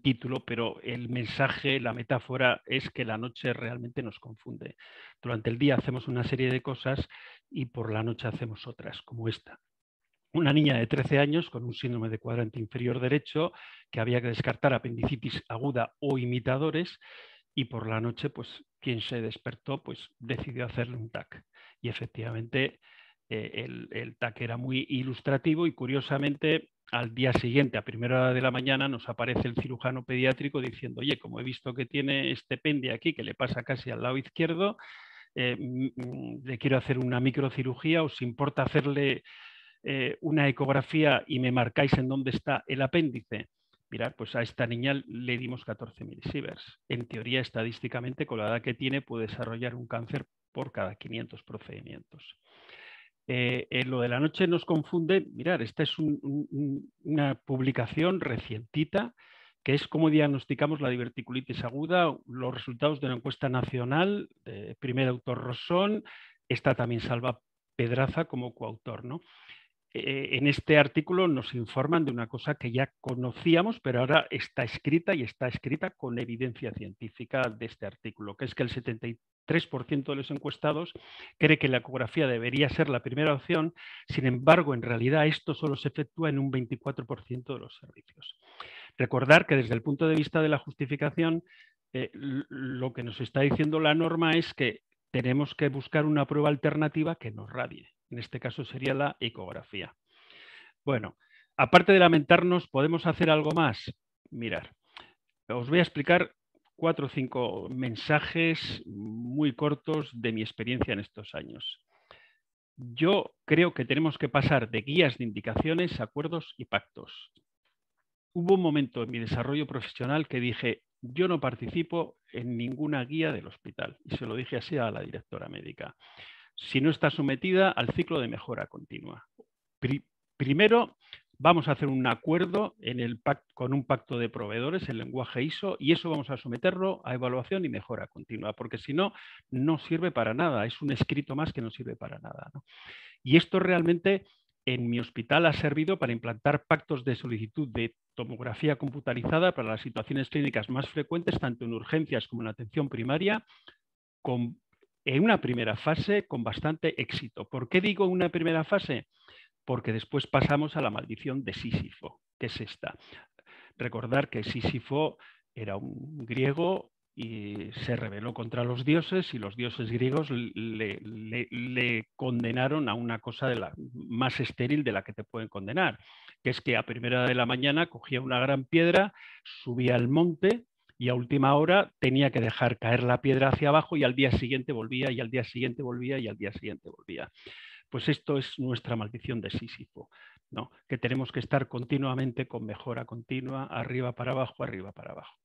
título, pero el mensaje, la metáfora es que la noche realmente nos confunde. Durante el día hacemos una serie de cosas y por la noche hacemos otras, como esta. Una niña de 13 años con un síndrome de cuadrante inferior derecho que había que descartar apendicitis aguda o imitadores y por la noche, pues quien se despertó, pues decidió hacerle un TAC. Y efectivamente el TAC era muy ilustrativo y curiosamente al día siguiente, a primera hora de la mañana, nos aparece el cirujano pediátrico diciendo, oye, como he visto que tiene este pende aquí que le pasa casi al lado izquierdo, le quiero hacer una microcirugía, ¿os importa hacerle una ecografía y me marcáis en dónde está el apéndice? Mirad, pues a esta niña le dimos 14 milisieverts. En teoría, estadísticamente, con la edad que tiene, puede desarrollar un cáncer por cada 500 procedimientos. Lo de la noche nos confunde. Mirad, esta es una publicación recientita que es cómo diagnosticamos la diverticulitis aguda, los resultados de una encuesta nacional, de primer autor Rosón, está también Salva Pedraza como coautor, ¿no? En este artículo nos informan de una cosa que ya conocíamos, pero ahora está escrita y está escrita con evidencia científica de este artículo, que es que el 73% de los encuestados cree que la ecografía debería ser la primera opción, sin embargo, en realidad esto solo se efectúa en un 24% de los servicios. Recordar que desde el punto de vista de la justificación, lo que nos está diciendo la norma es que tenemos que buscar una prueba alternativa que nos radie. En este caso sería la ecografía. Bueno, aparte de lamentarnos, ¿podemos hacer algo más? Mirad, os voy a explicar 4 o 5 mensajes muy cortos de mi experiencia en estos años. Yo creo que tenemos que pasar de guías de indicaciones a acuerdos y pactos. Hubo un momento en mi desarrollo profesional que dije, yo no participo en ninguna guía del hospital. Y se lo dije así a la directora médica. Si no está sometida al ciclo de mejora continua. Primero, vamos a hacer un acuerdo con un pacto de proveedores, el lenguaje ISO, y eso vamos a someterlo a evaluación y mejora continua, porque si no, no sirve para nada. Es un escrito más que no sirve para nada, ¿no? Y esto realmente en mi hospital ha servido para implantar pactos de solicitud de tomografía computarizada para las situaciones clínicas más frecuentes, tanto en urgencias como en atención primaria, en una primera fase con bastante éxito. ¿Por qué digo una primera fase? Porque después pasamos a la maldición de Sísifo, que es esta. Recordar que Sísifo era un griego y se rebeló contra los dioses y los dioses griegos le condenaron a una cosa más estéril de la que te pueden condenar, que es que a primera hora de la mañana cogía una gran piedra, subía al monte y a última hora tenía que dejar caer la piedra hacia abajo y al día siguiente volvía y al día siguiente volvía y al día siguiente volvía. Pues esto es nuestra maldición de Sísifo, ¿no? Que tenemos que estar continuamente con mejora continua, arriba para abajo, arriba para abajo.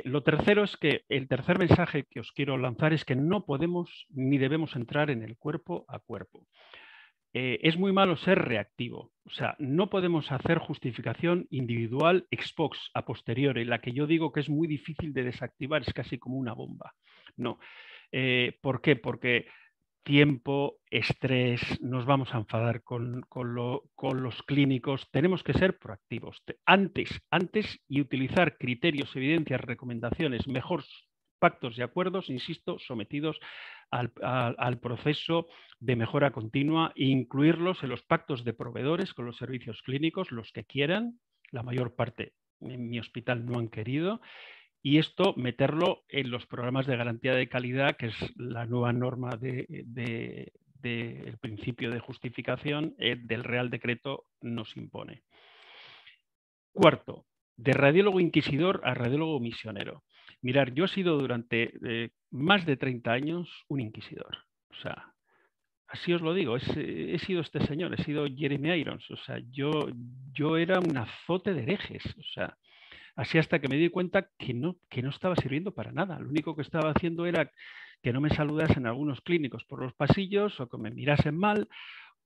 Lo tercero es que el tercer mensaje que os quiero lanzar es que no podemos ni debemos entrar en el cuerpo a cuerpo. Es muy malo ser reactivo, o sea, no podemos hacer justificación individual ex post, a posteriori, la que yo digo que es muy difícil de desactivar, es casi como una bomba. No. ¿Por qué? Porque tiempo, estrés, nos vamos a enfadar con los clínicos. Tenemos que ser proactivos. Antes y utilizar criterios, evidencias, recomendaciones, mejor pactos y acuerdos, insisto, sometidos al proceso de mejora continua e incluirlos en los pactos de proveedores con los servicios clínicos, los que quieran. La mayor parte en mi hospital no han querido. Y esto meterlo en los programas de garantía de calidad, que es la nueva norma del principio de justificación del Real Decreto nos impone. Cuarto, de radiólogo inquisidor a radiólogo misionero. Mirar, yo he sido durante más de 30 años un inquisidor. O sea, así os lo digo, he sido este señor, he sido Jeremy Irons. O sea, yo era un azote de herejes. O sea, así hasta que me di cuenta que no estaba sirviendo para nada. Lo único que estaba haciendo era que no me saludasen algunos clínicos por los pasillos o que me mirasen mal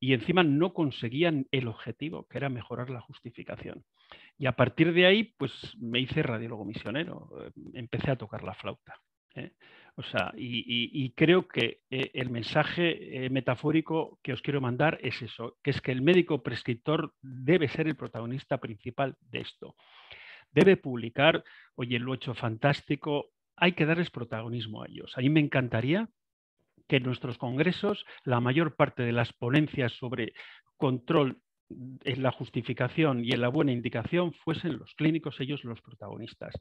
y encima no conseguían el objetivo, que era mejorar la justificación. Y a partir de ahí, pues me hice radiólogo misionero, empecé a tocar la flauta. ¿Eh? O sea, y creo que el mensaje metafórico que os quiero mandar es eso, que es que el médico prescriptor debe ser el protagonista principal de esto. Debe publicar, oye, lo he hecho fantástico, hay que darles protagonismo a ellos. A mí me encantaría que en nuestros congresos la mayor parte de las ponencias sobre control en la justificación y en la buena indicación fuesen los clínicos ellos los protagonistas.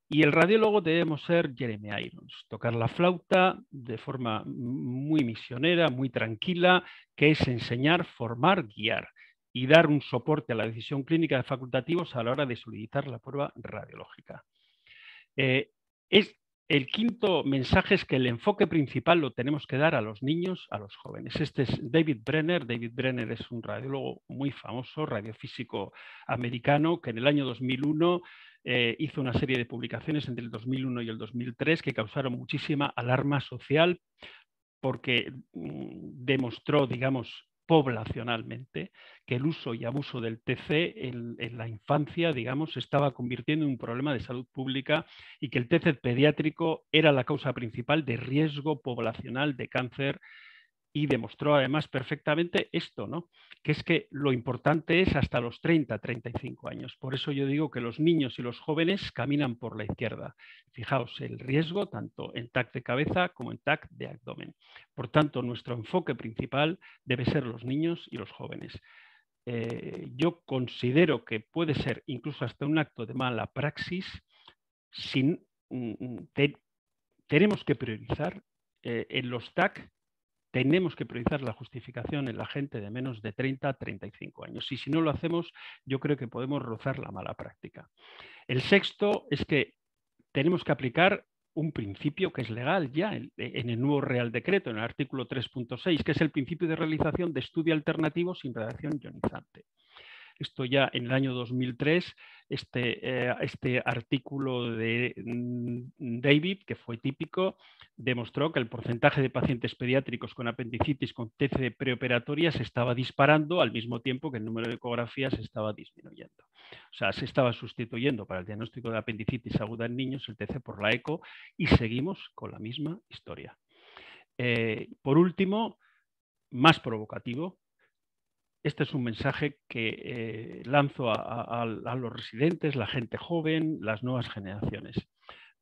Y el radiólogo debemos ser Jeremy Irons, tocar la flauta de forma muy misionera, muy tranquila, que es enseñar, formar, guiar y dar un soporte a la decisión clínica de facultativos a la hora de solicitar la prueba radiológica. Es el quinto mensaje es que el enfoque principal lo tenemos que dar a los niños, a los jóvenes. Este es David Brenner. David Brenner es un radiólogo muy famoso, radiofísico americano, que en el año 2001 hizo una serie de publicaciones entre el 2001 y el 2003 que causaron muchísima alarma social porque demostró, digamos, poblacionalmente, que el uso y abuso del TC en la infancia, digamos, se estaba convirtiendo en un problema de salud pública y que el TC pediátrico era la causa principal de riesgo poblacional de cáncer y demostró además perfectamente esto, ¿no? Que es que lo importante es hasta los 30, 35 años. Por eso yo digo que los niños y los jóvenes caminan por la izquierda. Fijaos, el riesgo tanto en TAC de cabeza como en TAC de abdomen. Por tanto, nuestro enfoque principal debe ser los niños y los jóvenes. Yo considero que puede ser incluso hasta un acto de mala praxis sin... tenemos que priorizar en los TAC tenemos que priorizar la justificación en la gente de menos de 30 a 35 años. Y si no lo hacemos, yo creo que podemos rozar la mala práctica. El sexto es que tenemos que aplicar un principio que es legal ya en el nuevo Real Decreto, en el artículo 3.6, que es el principio de realización de estudio alternativo sin radiación ionizante. Esto ya en el año 2003, este artículo de David, que fue típico, demostró que el porcentaje de pacientes pediátricos con apendicitis con TC preoperatoria se estaba disparando al mismo tiempo que el número de ecografías se estaba disminuyendo. O sea, se estaba sustituyendo para el diagnóstico de apendicitis aguda en niños el TC por la eco y seguimos con la misma historia. Por último, más provocativo, este es un mensaje que lanzo a los residentes, la gente joven, las nuevas generaciones.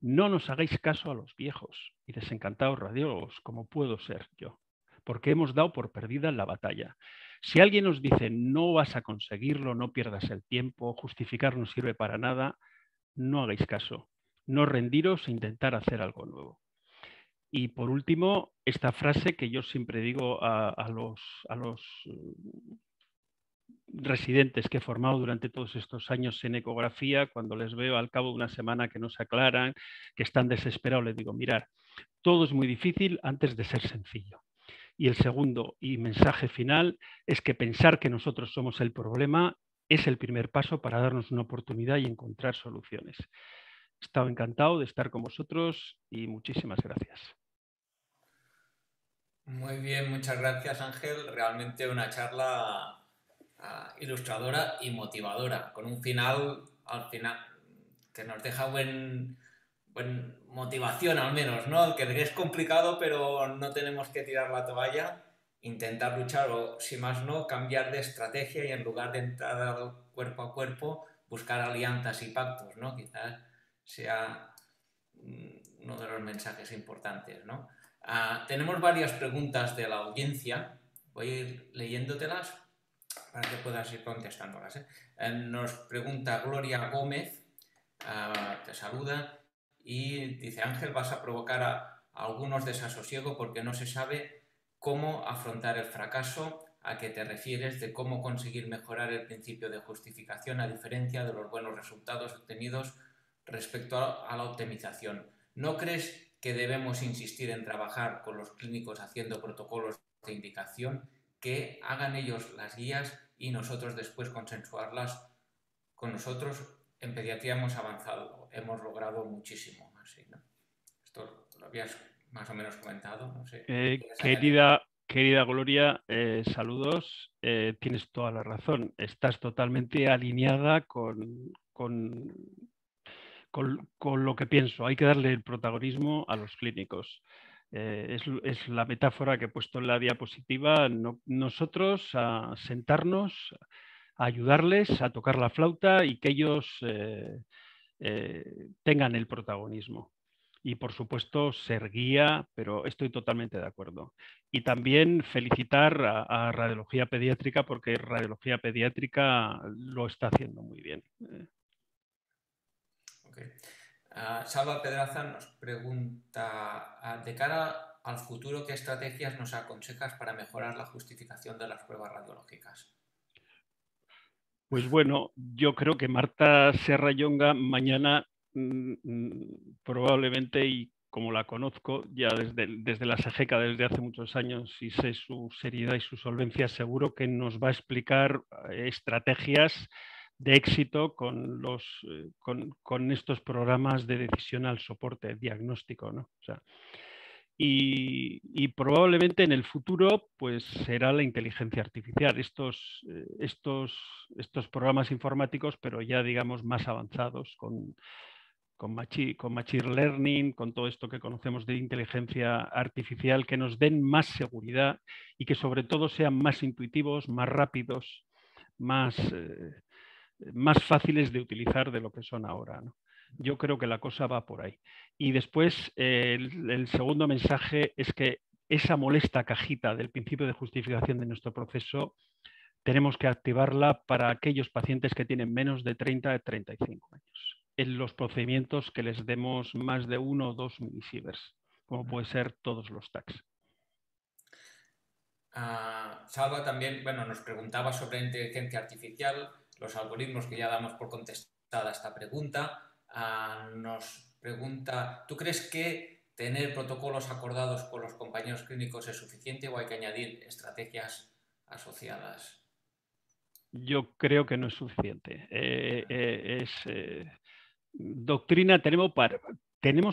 No nos hagáis caso a los viejos y desencantados radiólogos, como puedo ser yo, porque hemos dado por perdida la batalla. Si alguien nos dice no vas a conseguirlo, no pierdas el tiempo, justificar no sirve para nada, no hagáis caso. No rendiros e intentar hacer algo nuevo. Y por último, esta frase que yo siempre digo a los residentes que he formado durante todos estos años en ecografía, cuando les veo al cabo de una semana que no se aclaran, que están desesperados, les digo, mirad, todo es muy difícil antes de ser sencillo. Y el segundo y mensaje final es que pensar que nosotros somos el problema es el primer paso para darnos una oportunidad y encontrar soluciones. He estado encantado de estar con vosotros y muchísimas gracias. Muy bien, muchas gracias Ángel. Realmente una charla ilustradora y motivadora, con un final al final que nos deja buen motivación al menos, ¿no? Que es complicado, pero no tenemos que tirar la toalla, intentar luchar o, si más no, cambiar de estrategia y en lugar de entrar al cuerpo a cuerpo, buscar alianzas y pactos, ¿no? Quizás sea uno de los mensajes importantes, ¿no? Tenemos varias preguntas de la audiencia, voy a ir leyéndotelas para que puedas ir contestándolas. Nos pregunta Gloria Gómez, te saluda y dice: Ángel, vas a provocar a algunos desasosiego porque no se sabe cómo afrontar el fracaso. ¿A qué te refieres de cómo conseguir mejorar el principio de justificación a diferencia de los buenos resultados obtenidos respecto a la optimización. ¿No crees que debemos insistir en trabajar con los clínicos haciendo protocolos de indicación, que hagan ellos las guías y nosotros después consensuarlas con nosotros? En pediatría hemos avanzado, hemos logrado muchísimo. Así, ¿no? Esto lo habías más o menos comentado, no sé. ¿Quieres añadir? Querida Gloria, saludos. Tienes toda la razón. Estás totalmente alineada con lo que pienso. Hay que darle el protagonismo a los clínicos. Es la metáfora que he puesto en la diapositiva. Nosotros a sentarnos, a ayudarles a tocar la flauta y que ellos tengan el protagonismo. Y por supuesto ser guía, pero estoy totalmente de acuerdo. Y también felicitar a Radiología Pediátrica, porque Radiología Pediátrica lo está haciendo muy bien. Okay. Salva Pedraza nos pregunta, de cara al futuro, ¿qué estrategias nos aconsejas para mejorar la justificación de las pruebas radiológicas? Pues bueno, yo creo que Marta Serrallonga mañana probablemente, y como la conozco ya desde la SEGECA desde hace muchos años y sé su seriedad y su solvencia, seguro que nos va a explicar estrategias de éxito con estos programas de decisional soporte diagnóstico, ¿no? O sea, y probablemente en el futuro pues será la inteligencia artificial, estos programas informáticos, pero ya digamos más avanzados con machine learning, con todo esto que conocemos de inteligencia artificial, que nos den más seguridad y que sobre todo sean más intuitivos, más rápidos, más fáciles de utilizar de lo que son ahora, ¿no? Yo creo que la cosa va por ahí. Y después el segundo mensaje es que esa molesta cajita del principio de justificación de nuestro proceso tenemos que activarla para aquellos pacientes que tienen menos de 30 a 35 años, en los procedimientos que les demos más de 1 o 2 milisieverts, como puede ser todos los TACs. Salva también, bueno, nos preguntaba sobre inteligencia artificial, los algoritmos, que ya damos por contestada esta pregunta. Nos pregunta, ¿tú crees que tener protocolos acordados con los compañeros clínicos es suficiente o hay que añadir estrategias asociadas? Yo creo que no es suficiente. Doctrina tenemos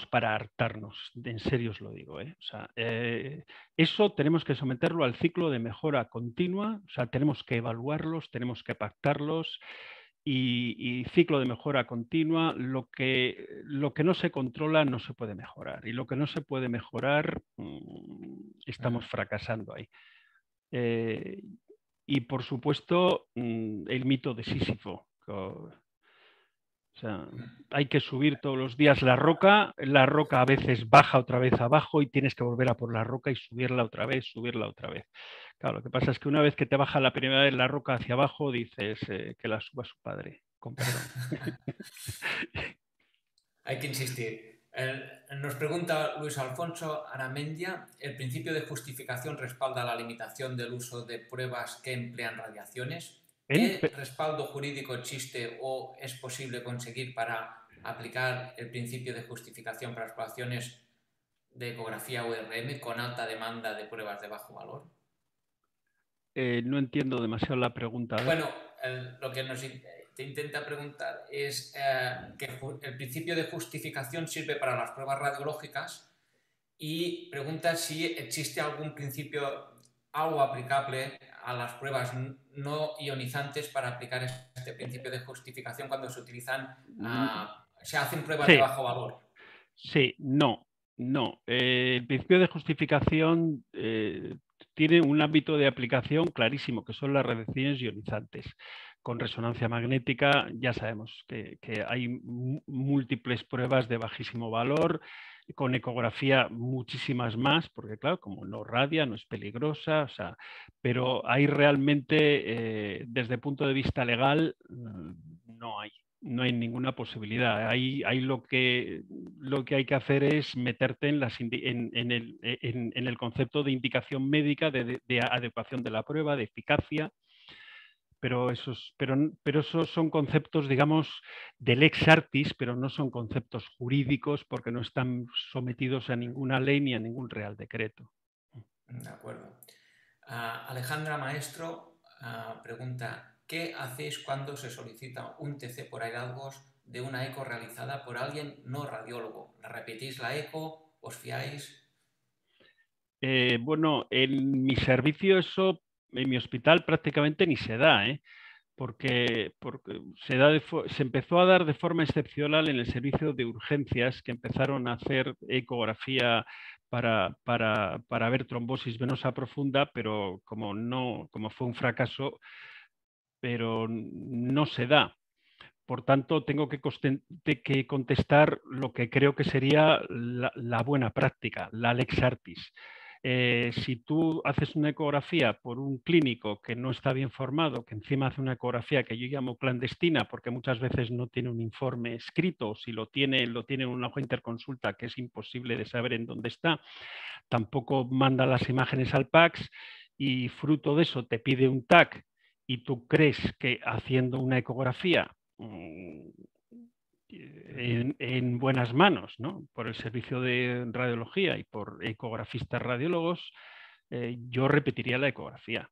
para hartarnos, en serio os lo digo. O sea, eso tenemos que someterlo al ciclo de mejora continua, o sea, tenemos que evaluarlos, tenemos que pactarlos y ciclo de mejora continua. Lo que no se controla no se puede mejorar y lo que no se puede mejorar estamos fracasando ahí. Y por supuesto el mito de Sísifo. O sea, hay que subir todos los días la roca a veces baja otra vez abajo y tienes que volver a por la roca y subirla otra vez. Claro, lo que pasa es que una vez que te baja la primera vez la roca hacia abajo, dices que la suba su padre, con perdón. Hay que insistir. Nos pregunta Luis Alfonso Aramendia, ¿el principio de justificación respalda la limitación del uso de pruebas que emplean radiaciones? ¿Qué respaldo jurídico existe o es posible conseguir para aplicar el principio de justificación para exploraciones de ecografía URM con alta demanda de pruebas de bajo valor? No entiendo demasiado la pregunta. Bueno, lo que te intenta preguntar es que el principio de justificación sirve para las pruebas radiológicas y pregunta si existe algún principio, algo aplicable a las pruebas no ionizantes para aplicar este principio de justificación cuando se utilizan, se hacen pruebas de bajo valor. Sí, no. El principio de justificación tiene un ámbito de aplicación clarísimo, que son las radiaciones ionizantes. Con resonancia magnética ya sabemos que hay múltiples pruebas de bajísimo valor, con ecografía muchísimas más, porque claro, como no radia, no es peligrosa, o sea, pero hay realmente, desde el punto de vista legal, no hay ninguna posibilidad. Ahí lo que hay que hacer es meterte en el concepto de indicación médica, de adecuación de la prueba, de eficacia, pero esos son conceptos, digamos, del ex artis, pero no son conceptos jurídicos porque no están sometidos a ninguna ley ni a ningún real decreto. De acuerdo. Alejandra Maestro pregunta, ¿qué hacéis cuando se solicita un TC por hallazgos de una eco realizada por alguien no radiólogo? ¿Repetís la eco? ¿Os fiáis? Bueno, en mi servicio eso, en mi hospital prácticamente ni se da, ¿eh? Porque se empezó a dar de forma excepcional en el servicio de urgencias, que empezaron a hacer ecografía para ver trombosis venosa profunda, pero como fue un fracaso, pero no se da. Por tanto, tengo que contestar lo que creo que sería la buena práctica, la lex artis. Si tú haces una ecografía por un clínico que no está bien formado, que encima hace una ecografía que yo llamo clandestina, porque muchas veces no tiene un informe escrito, si lo tiene en una hoja interconsulta que es imposible de saber en dónde está, tampoco manda las imágenes al PACS y fruto de eso te pide un TAC y tú crees que haciendo una ecografía en buenas manos, ¿no? Por el servicio de radiología y por ecografistas radiólogos, yo repetiría la ecografía,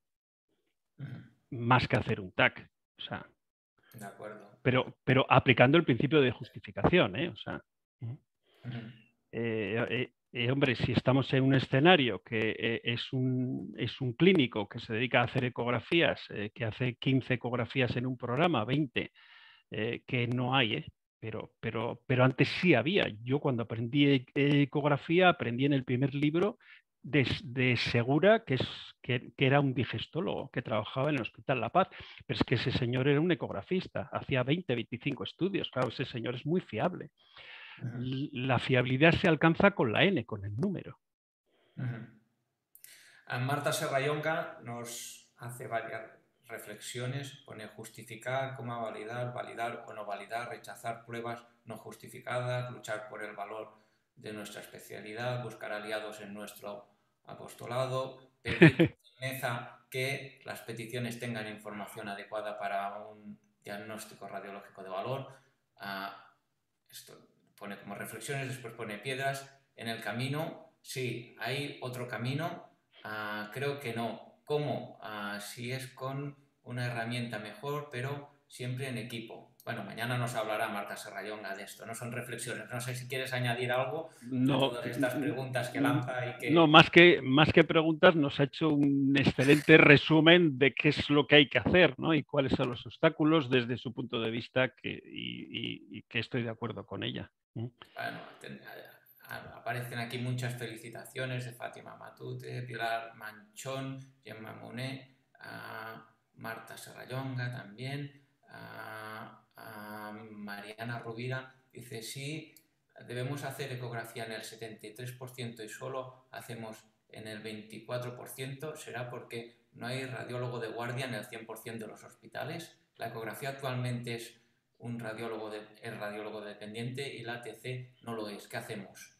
más que hacer un TAC. O sea, De acuerdo. pero aplicando el principio de justificación, ¿eh? O sea, hombre, si estamos en un escenario que es un clínico que se dedica a hacer ecografías, que hace 15 ecografías en un programa, 20, que no hay, pero antes sí había. Yo cuando aprendí ecografía, aprendí en el primer libro de Segura, que era un digestólogo que trabajaba en el Hospital La Paz, pero es que ese señor era un ecografista, hacía 20, 25 estudios, claro, ese señor es muy fiable. La fiabilidad se alcanza con la N, con el número. Marta Serrallonga nos hace varias reflexiones, pone justificar, cómo validar, validar o no validar, rechazar pruebas no justificadas, luchar por el valor de nuestra especialidad, buscar aliados en nuestro apostolado, pedir con firmeza que las peticiones tengan información adecuada para un diagnóstico radiológico de valor. Esto pone como reflexiones, después pone piedras en el camino. Sí, hay otro camino. Creo que no. ¿Cómo? Si es con una herramienta mejor, pero siempre en equipo. Bueno, mañana nos hablará Marta Serrallonga de esto. No son reflexiones. No sé si quieres añadir algo a No, todas estas preguntas que lanza y no, que... más que preguntas, nos ha hecho un excelente resumen de qué es lo que hay que hacer, ¿no? Y cuáles son los obstáculos desde su punto de vista y que estoy de acuerdo con ella. Bueno, aparecen aquí muchas felicitaciones de Fátima Matute, Pilar Manchón, Gemma Monet, Marta Serrallonga también, Mariana Rubira dice sí, debemos hacer ecografía en el 73% y solo hacemos en el 24%, será porque no hay radiólogo de guardia en el 100% de los hospitales. La ecografía actualmente es el radiólogo dependiente y la ATC no lo es. ¿Qué hacemos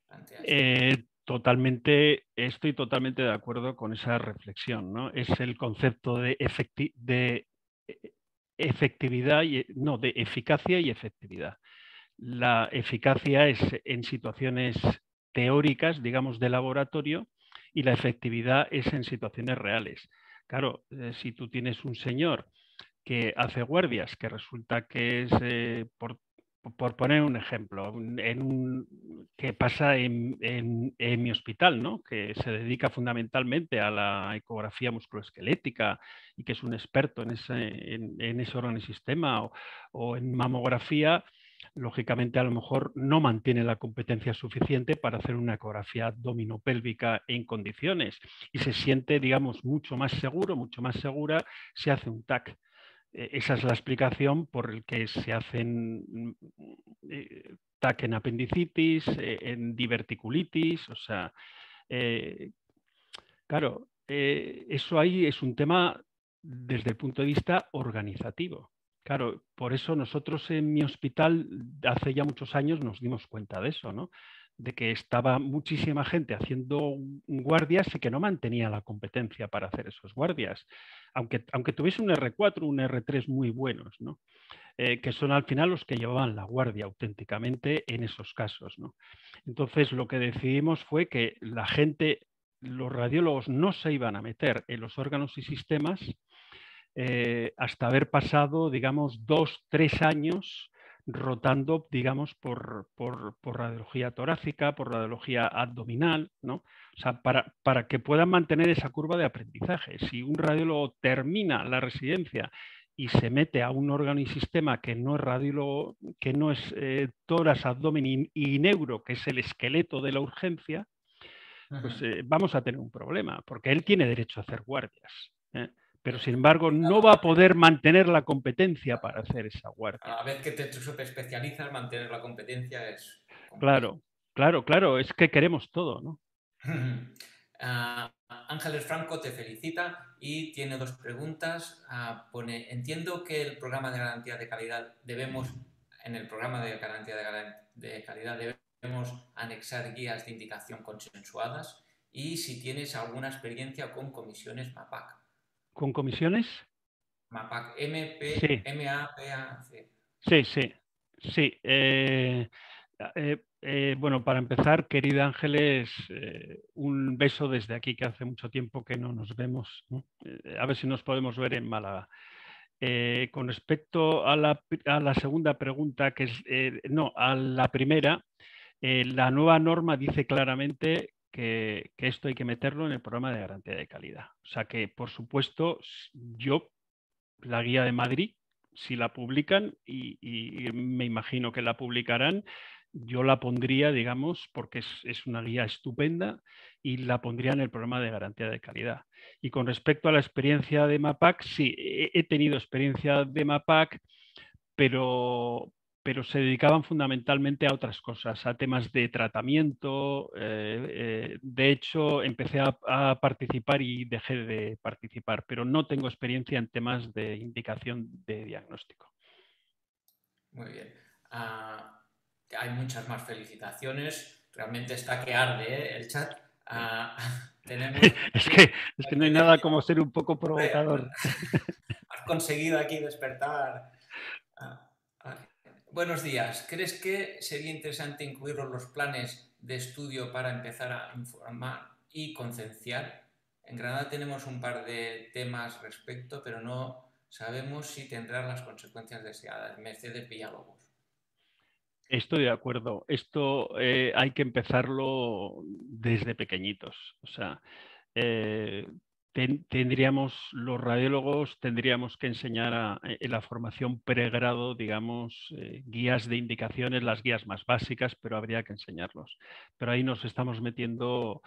ante esto? Estoy totalmente de acuerdo con esa reflexión, ¿no? Es el concepto de efectividad no, de eficacia y efectividad. La eficacia es en situaciones teóricas, digamos, de laboratorio, y la efectividad es en situaciones reales. Claro, si tú tienes un señor que hace guardias, que resulta que es, por poner un ejemplo, que pasa en mi hospital, ¿no? Que se dedica fundamentalmente a la ecografía musculoesquelética y que es un experto en ese órgano y sistema o en mamografía, lógicamente a lo mejor no mantiene la competencia suficiente para hacer una ecografía abdominopélvica en condiciones y se siente, digamos, mucho más seguro, mucho más segura si hace un TAC. Esa es la explicación por el que se hacen TAC en apendicitis, en diverticulitis, o sea, claro, eso ahí es un tema desde el punto de vista organizativo. Claro, por eso nosotros en mi hospital hace ya muchos años nos dimos cuenta de eso, ¿no? de que estaba muchísima gente haciendo guardias y que no mantenía la competencia para hacer esos guardias, aunque tuviese un R4, un R3 muy buenos, ¿no? Que son al final los que llevaban la guardia auténticamente en esos casos, ¿no? Entonces lo que decidimos fue que la gente, los radiólogos no se iban a meter en los órganos y sistemas hasta haber pasado, digamos, 2, 3 años rotando, digamos, por radiología torácica, por radiología abdominal, ¿no? O sea, para que puedan mantener esa curva de aprendizaje. Si un radiólogo termina la residencia y se mete a un órgano y sistema que no es radiólogo, que no es tórax, abdomen y neuro, que es el esqueleto de la urgencia, pues vamos a tener un problema, porque él tiene derecho a hacer guardias. Pero sin embargo no va a poder mantener la competencia para hacer esa A guardia. la vez que te superespecializas, mantener la competencia es complejo. Claro, claro, claro, es que queremos todo, ¿no? Ángeles Franco te felicita y tiene dos preguntas. Pone, entiendo que el programa de garantía de calidad en el programa de garantía de calidad debemos anexar guías de indicación consensuadas y si tienes alguna experiencia con comisiones MAPAC. ¿Con comisiones? MAPAC, Sí, M-A-P-A-C. sí, sí, sí. Bueno, para empezar, querida Ángeles, un beso desde aquí, que hace mucho tiempo que no nos vemos, ¿no? A ver si nos podemos ver en Málaga. Con respecto a la segunda pregunta, que es, no, a la primera, la nueva norma dice claramente que esto hay que meterlo en el programa de garantía de calidad. O sea que, por supuesto, yo, la guía de Madrid, si la publican, y me imagino que la publicarán, yo la pondría, digamos, porque es una guía estupenda y la pondría en el programa de garantía de calidad. Y con respecto a la experiencia de MAPAC, sí, he tenido experiencia de MAPAC, pero, pero se dedicaban fundamentalmente a otras cosas, a temas de tratamiento. De hecho, empecé a participar y dejé de participar, pero no tengo experiencia en temas de indicación de diagnóstico. Muy bien. Hay muchas más felicitaciones. Realmente está que arde, ¿eh? El chat. Tenemos Es aquí que, es que no hay nada como ser un poco Hombre, provocador. has conseguido aquí despertar. Ah, ah. Buenos días. ¿Crees que sería interesante incluirlo en los planes de estudio para empezar a informar y concienciar? En Granada tenemos un par de temas respecto, pero no sabemos si tendrán las consecuencias deseadas. Mercedes Villalobos. Estoy de acuerdo. Esto hay que empezarlo desde pequeñitos. O sea, eh, tendríamos, los radiólogos tendríamos que enseñar en la formación pregrado, digamos, guías de indicaciones, las guías más básicas, pero habría que enseñarlos. Pero ahí nos estamos metiendo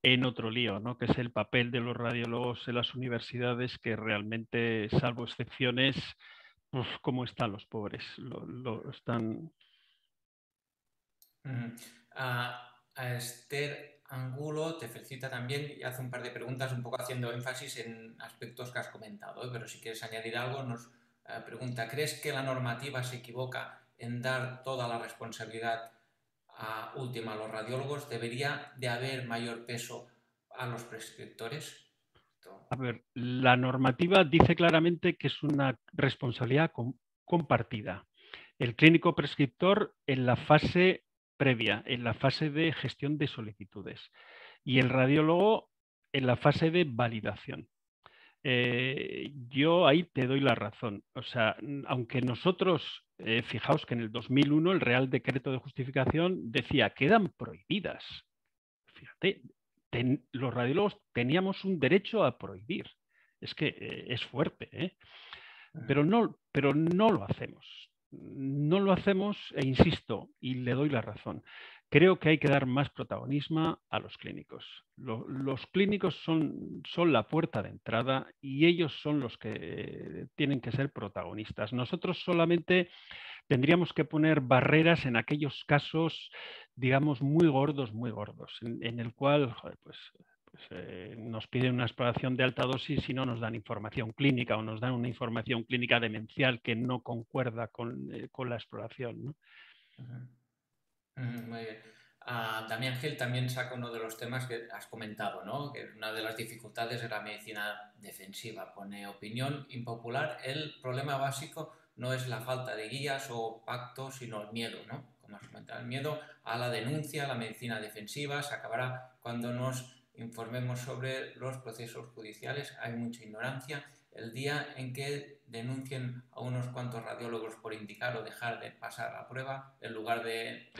en otro lío, ¿no? Que es el papel de los radiólogos en las universidades, que realmente, salvo excepciones, pues, ¿cómo están los pobres? Están. A Esther Angulo te felicita también y hace un par de preguntas un poco haciendo énfasis en aspectos que has comentado, ¿eh? Pero si quieres añadir algo nos pregunta, ¿crees que la normativa se equivoca en dar toda la responsabilidad última a los radiólogos? ¿Debería de haber mayor peso a los prescriptores? A ver, la normativa dice claramente que es una responsabilidad compartida. El clínico prescriptor en la fase previa, en la fase de gestión de solicitudes, y el radiólogo en la fase de validación. Yo ahí te doy la razón. O sea, aunque nosotros, fijaos que en el 2001 el Real Decreto de Justificación decía que quedan prohibidas. Fíjate, los radiólogos teníamos un derecho a prohibir. Es que es fuerte, ¿eh? Pero no lo hacemos. No lo hacemos e insisto, y le doy la razón. Creo que hay que dar más protagonismo a los clínicos. Los clínicos son la puerta de entrada y ellos son los que tienen que ser protagonistas. Nosotros solamente tendríamos que poner barreras en aquellos casos, digamos, muy gordos, en el cual, joder, nos piden una exploración de alta dosis y no nos dan información clínica o nos dan una información clínica demencial que no concuerda con la exploración, ¿no? Muy bien. Damián Gil también saca uno de los temas que has comentado, ¿no? Que una de las dificultades de la medicina defensiva. Pone opinión impopular. El problema básico no es la falta de guías o pactos, sino el miedo, ¿no? Como has comentado, el miedo a la denuncia, a la medicina defensiva. Se acabará cuando nos informemos sobre los procesos judiciales. Hay mucha ignorancia. El día en que denuncien a unos cuantos radiólogos por indicar o dejar de pasar la prueba, en lugar de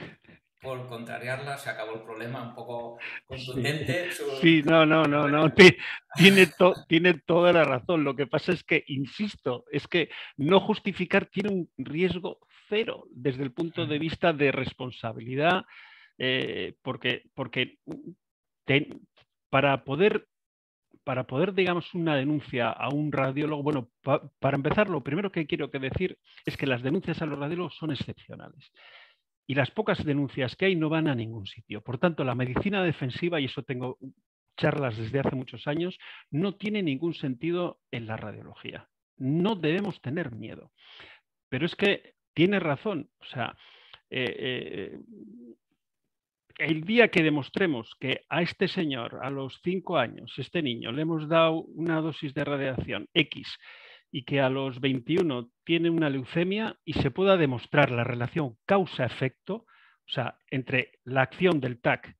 por contrariarla, se acabó el problema, un poco Sí, contundente. sí, no, tiene toda la razón. Lo que pasa es que, insisto, es que no justificar tiene un riesgo cero desde el punto de vista de responsabilidad, porque te, para poder digamos, una denuncia a un radiólogo, bueno, para empezar, lo primero que quiero decir es que las denuncias a los radiólogos son excepcionales. Y las pocas denuncias que hay no van a ningún sitio. Por tanto, la medicina defensiva, y eso tengo charlas desde hace muchos años, no tiene ningún sentido en la radiología. No debemos tener miedo. Pero es que tiene razón. O sea, el día que demostremos que a este señor, a los 5 años, este niño, le hemos dado una dosis de radiación X y que a los 21 tiene una leucemia y se pueda demostrar la relación causa-efecto, o sea, entre la acción del TAC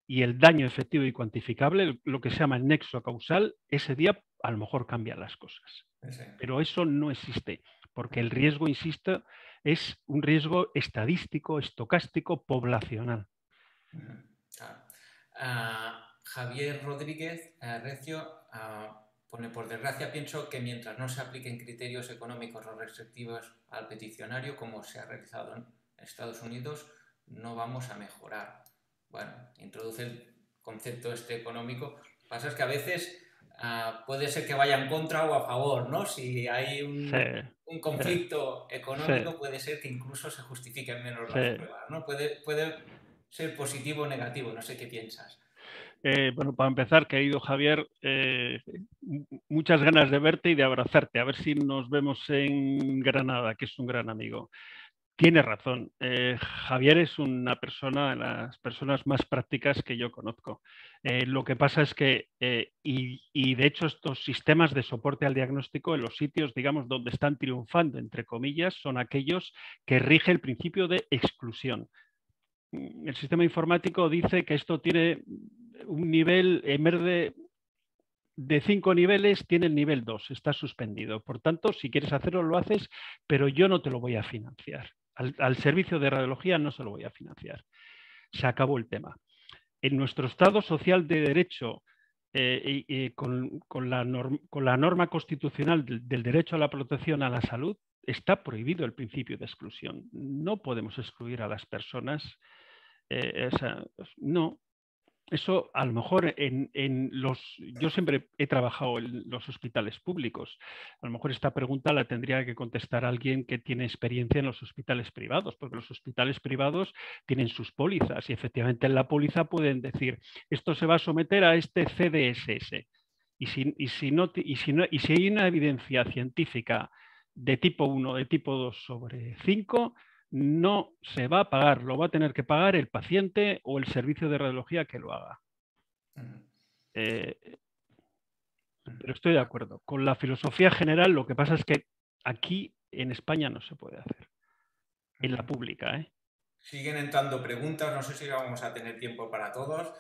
y el daño efectivo y cuantificable, lo que se llama el nexo causal, ese día a lo mejor cambian las cosas. Sí. Pero eso no existe, porque el riesgo, insisto, es un riesgo estadístico, estocástico, poblacional. Javier Rodríguez Recio pone: por desgracia pienso que mientras no se apliquen criterios económicos o restrictivos al peticionario, como se ha realizado en Estados Unidos, no vamos a mejorar. Bueno, introduce el concepto este económico. Lo que pasa es que a veces puede ser que vaya en contra o a favor, ¿no? Si hay un conflicto económico, puede ser que incluso se justifiquen menos las pruebas, ¿no? Puede ser positivo o negativo, no sé qué piensas. Bueno, para empezar, querido Javier, muchas ganas de verte y de abrazarte. A ver si nos vemos en Granada, que es un gran amigo. Tienes razón. Javier es una persona de las personas más prácticas que yo conozco. Lo que pasa es que, y de hecho estos sistemas de soporte al diagnóstico en los sitios, digamos, donde están triunfando, entre comillas, son aquellos que rige el principio de exclusión. El sistema informático dice que esto tiene un nivel, en vez de 5 niveles, tiene el nivel 2, está suspendido. Por tanto, si quieres hacerlo, lo haces, pero yo no te lo voy a financiar. Al servicio de radiología no se lo voy a financiar. Se acabó el tema. En nuestro Estado social de derecho, con la norma constitucional del derecho a la protección a la salud, está prohibido el principio de exclusión. No podemos excluir a las personas. No, eso a lo mejor yo siempre he trabajado en los hospitales públicos. A lo mejor esta pregunta la tendría que contestar alguien que tiene experiencia en los hospitales privados, porque los hospitales privados tienen sus pólizas y efectivamente en la póliza pueden decir esto se va a someter a este CDSS. Y si hay una evidencia científica de tipo 1, de tipo 2 sobre 5, no se va a pagar, lo va a tener que pagar el paciente o el servicio de radiología que lo haga. Pero estoy de acuerdo. Con la filosofía general, lo que pasa es que aquí en España no se puede hacer. En la pública, ¿eh? Siguen entrando preguntas, no sé si vamos a tener tiempo para todos.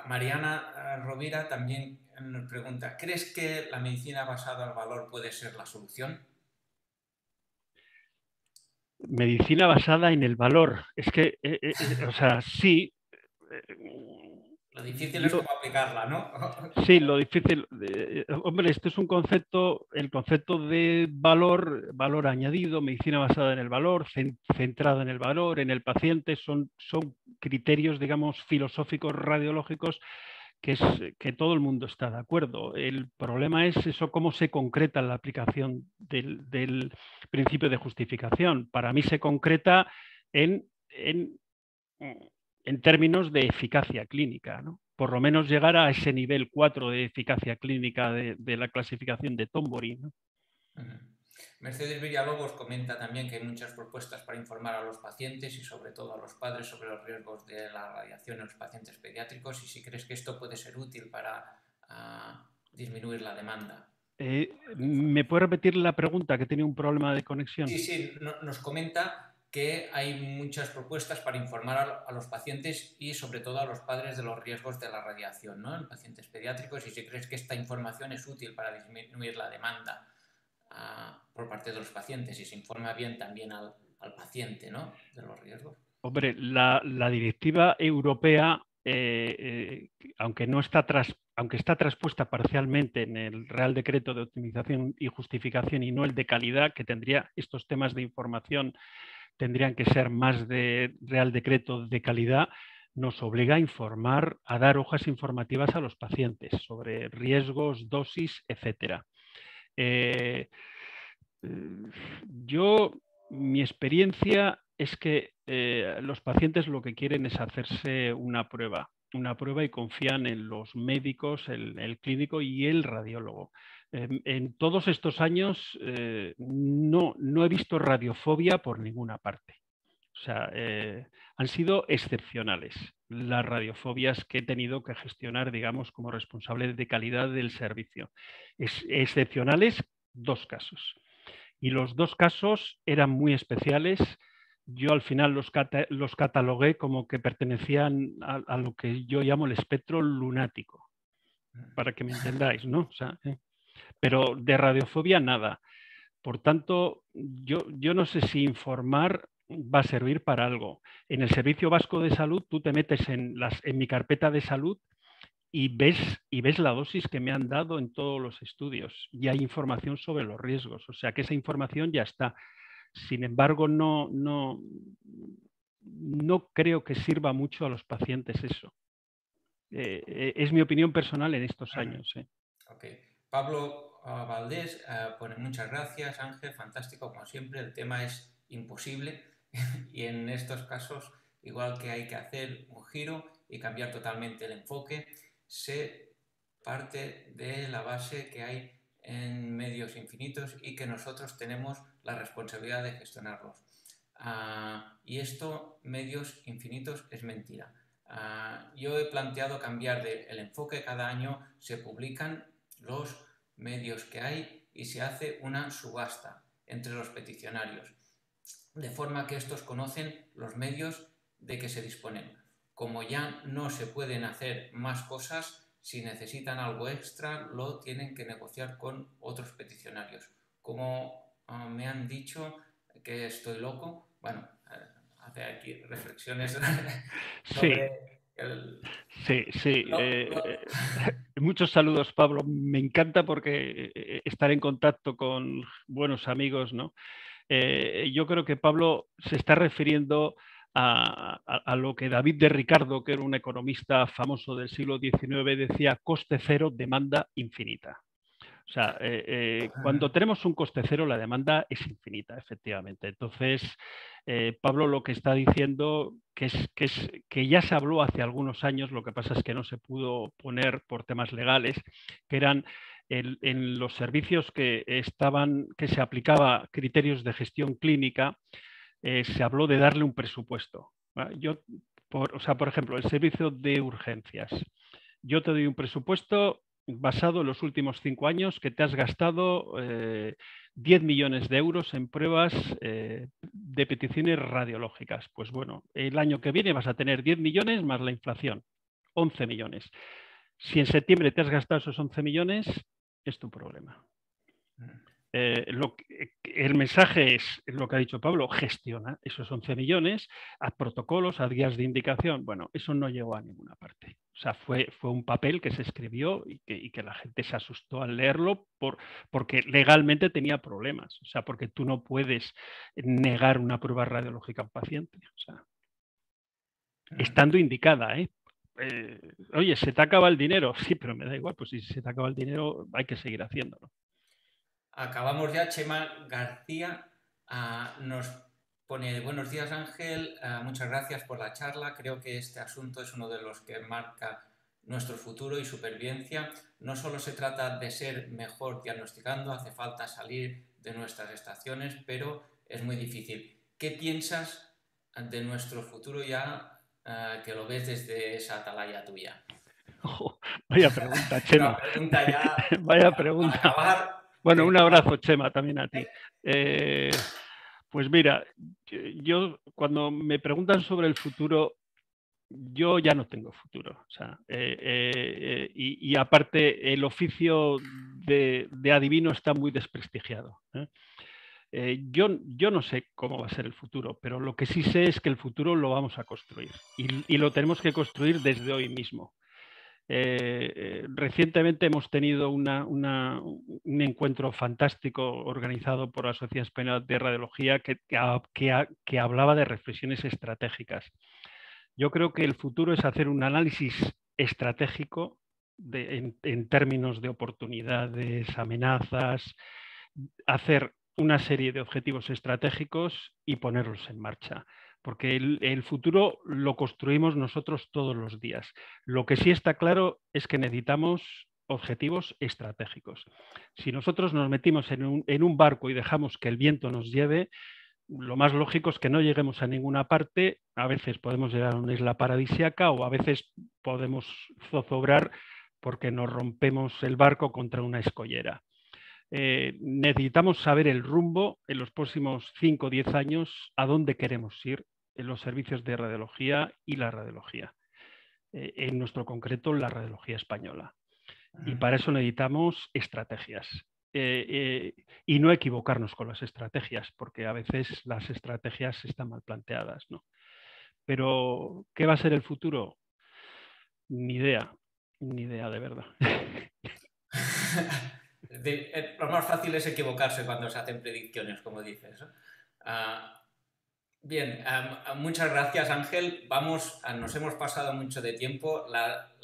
Mariana Rovira también nos pregunta: ¿crees que la medicina basada al valor puede ser la solución? Medicina basada en el valor. Es que, o sea, sí. Lo difícil es cómo aplicarla, ¿no? Sí, lo difícil. Hombre, este es un concepto, el concepto de valor añadido, medicina basada en el valor, centrada en el valor, en el paciente, son criterios, digamos, filosóficos, radiológicos, que todo el mundo está de acuerdo. El problema es eso, cómo se concreta la aplicación del principio de justificación. Para mí se concreta en términos de eficacia clínica, ¿no? Por lo menos llegar a ese nivel 4 de eficacia clínica de la clasificación de Tombory, ¿no? Mercedes Villalobos comenta también que hay muchas propuestas para informar a los pacientes y sobre todo a los padres sobre los riesgos de la radiación en los pacientes pediátricos y si crees que esto puede ser útil para disminuir la demanda. ¿Me puede repetir la pregunta, que tenía un problema de conexión? Sí, nos comenta que hay muchas propuestas para informar a los pacientes y sobre todo a los padres de los riesgos de la radiación, ¿no? En pacientes pediátricos y si crees que esta información es útil para disminuir la demanda por parte de los pacientes y se informa bien también al paciente, ¿no? De los riesgos. Hombre, la directiva europea, aunque está traspuesta parcialmente en el Real Decreto de Optimización y Justificación y no el de calidad, que tendría estos temas de información, tendrían que ser más de Real Decreto de calidad, nos obliga a informar, a dar hojas informativas a los pacientes sobre riesgos, dosis, etcétera. Mi experiencia es que los pacientes lo que quieren es hacerse una prueba y confían en los médicos, el clínico y el radiólogo. En todos estos años no he visto radiofobia por ninguna parte. O sea, han sido excepcionales las radiofobias que he tenido que gestionar, digamos, como responsable de calidad del servicio. Excepcionales, 2 casos. Y los 2 casos eran muy especiales. Yo al final los catalogué como que pertenecían a lo que yo llamo el espectro lunático, para que me entendáis, ¿no? O sea, pero de radiofobia nada. Por tanto, yo no sé si informar va a servir para algo. En el Servicio Vasco de Salud, tú te metes en mi carpeta de salud y ves la dosis que me han dado en todos los estudios y hay información sobre los riesgos. O sea que esa información ya está. Sin embargo, no creo que sirva mucho a los pacientes eso. Es mi opinión personal en estos años. Ok. Pablo Valdés pone muchas gracias, Ángel, fantástico como siempre. El tema es imposible y en estos casos, igual que hay que hacer un giro y cambiar totalmente el enfoque, se parte de la base que hay en medios infinitos y que nosotros tenemos la responsabilidad de gestionarlos. Y esto, medios infinitos, es mentira. Yo he planteado cambiar el enfoque. Cada año se publican los medios que hay y se hace una subasta entre los peticionarios, de forma que estos conocen los medios de que se disponen. Como ya no se pueden hacer más cosas, si necesitan algo extra, lo tienen que negociar con otros peticionarios. Como me han dicho que estoy loco, bueno, hace aquí reflexiones Sí, sobre sí. Muchos saludos, Pablo. Me encanta porque estar en contacto con buenos amigos, ¿no? Yo creo que Pablo se está refiriendo a lo que David de Ricardo, que era un economista famoso del siglo XIX, decía: coste cero, demanda infinita. O sea, cuando tenemos un coste cero, la demanda es infinita, efectivamente. Entonces, Pablo lo que está diciendo que ya se habló hace algunos años, lo que pasa es que no se pudo poner por temas legales, que eran en los servicios que se aplicaba criterios de gestión clínica, se habló de darle un presupuesto. Por ejemplo, el servicio de urgencias. Yo te doy un presupuesto basado en los últimos 5 años que te has gastado 10 millones de euros en pruebas de peticiones radiológicas. Pues bueno, el año que viene vas a tener 10 millones más la inflación, 11 millones. Si en septiembre te has gastado esos 11 millones, es tu problema. El mensaje es lo que ha dicho Pablo: gestiona esos 11 millones, haz protocolos, haz guías de indicación. Bueno, eso no llegó a ninguna parte. O sea, fue un papel que se escribió y que la gente se asustó al leerlo porque legalmente tenía problemas. O sea, porque tú no puedes negar una prueba radiológica a un paciente. O sea, estando indicada, oye, se te acaba el dinero. Sí, pero me da igual, pues si se te acaba el dinero hay que seguir haciéndolo. Acabamos ya. Chema García nos pone: buenos días, Ángel, muchas gracias por la charla. Creo que este asunto es uno de los que marca nuestro futuro y supervivencia. No solo se trata de ser mejor diagnosticando, hace falta salir de nuestras estaciones, pero es muy difícil. ¿Qué piensas de nuestro futuro ya que lo ves desde esa atalaya tuya? Oh, vaya pregunta, Una Chema. pregunta ya Vaya para pregunta. acabar. Bueno, un Que, abrazo, Chema, también a ti. Pues mira, yo cuando me preguntan sobre el futuro, yo ya no tengo futuro. O sea, y aparte, el oficio de adivino está muy desprestigiado. Yo no sé cómo va a ser el futuro, pero lo que sí sé es que el futuro lo vamos a construir y lo tenemos que construir desde hoy mismo. Recientemente hemos tenido un encuentro fantástico organizado por la Sociedad Española de Radiología que hablaba de reflexiones estratégicas. Yo creo que el futuro es hacer un análisis estratégico en términos de oportunidades, amenazas, hacer una serie de objetivos estratégicos y ponerlos en marcha. Porque el futuro lo construimos nosotros todos los días. Lo que sí está claro es que necesitamos objetivos estratégicos. Si nosotros nos metimos en un barco y dejamos que el viento nos lleve, lo más lógico es que no lleguemos a ninguna parte. A veces podemos llegar a una isla paradisíaca o a veces podemos zozobrar porque nos rompemos el barco contra una escollera. Necesitamos saber el rumbo en los próximos 5 o 10 años, a dónde queremos ir en los servicios de radiología y la radiología. En nuestro concreto, la radiología española. Y para eso necesitamos estrategias. Y no equivocarnos con las estrategias, porque a veces las estrategias están mal planteadas, ¿no? Pero, ¿qué va a ser el futuro? Ni idea, ni idea de verdad. Lo más fácil es equivocarse cuando se hacen predicciones, como dices, ¿no? Ah, bien, muchas gracias, Ángel. Vamos, nos hemos pasado mucho de tiempo. La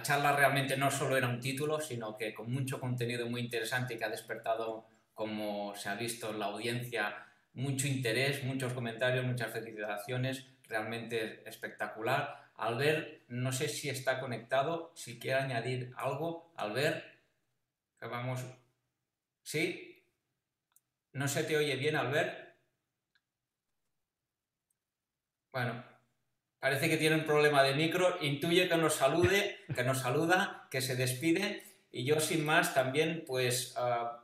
charla realmente no solo era un título, sino que con mucho contenido muy interesante que ha despertado, como se ha visto en la audiencia, mucho interés, muchos comentarios, muchas felicitaciones. Realmente espectacular. Albert, no sé si está conectado, si quiere añadir algo. Albert, que vamos. ¿Sí? ¿No se te oye bien, Albert? Bueno, parece que tiene un problema de micro. Intuye que nos salude, que nos saluda, que se despide. Y yo, sin más, también pues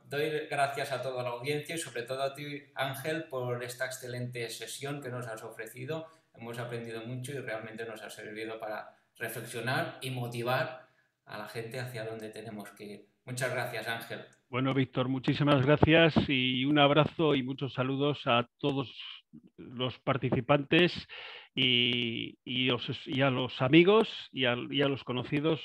doy gracias a toda la audiencia y sobre todo a ti, Ángel, por esta excelente sesión que nos has ofrecido. Hemos aprendido mucho y realmente nos ha servido para reflexionar y motivar a la gente hacia dónde tenemos que ir. Muchas gracias, Ángel. Bueno, Víctor, muchísimas gracias y un abrazo y muchos saludos a todos los participantes y a los amigos y a los conocidos.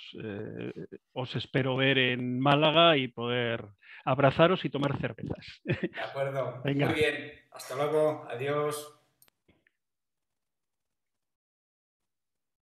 Os espero ver en Málaga y poder abrazaros y tomar cervezas. De acuerdo. Muy Venga. bien. Hasta luego. Adiós.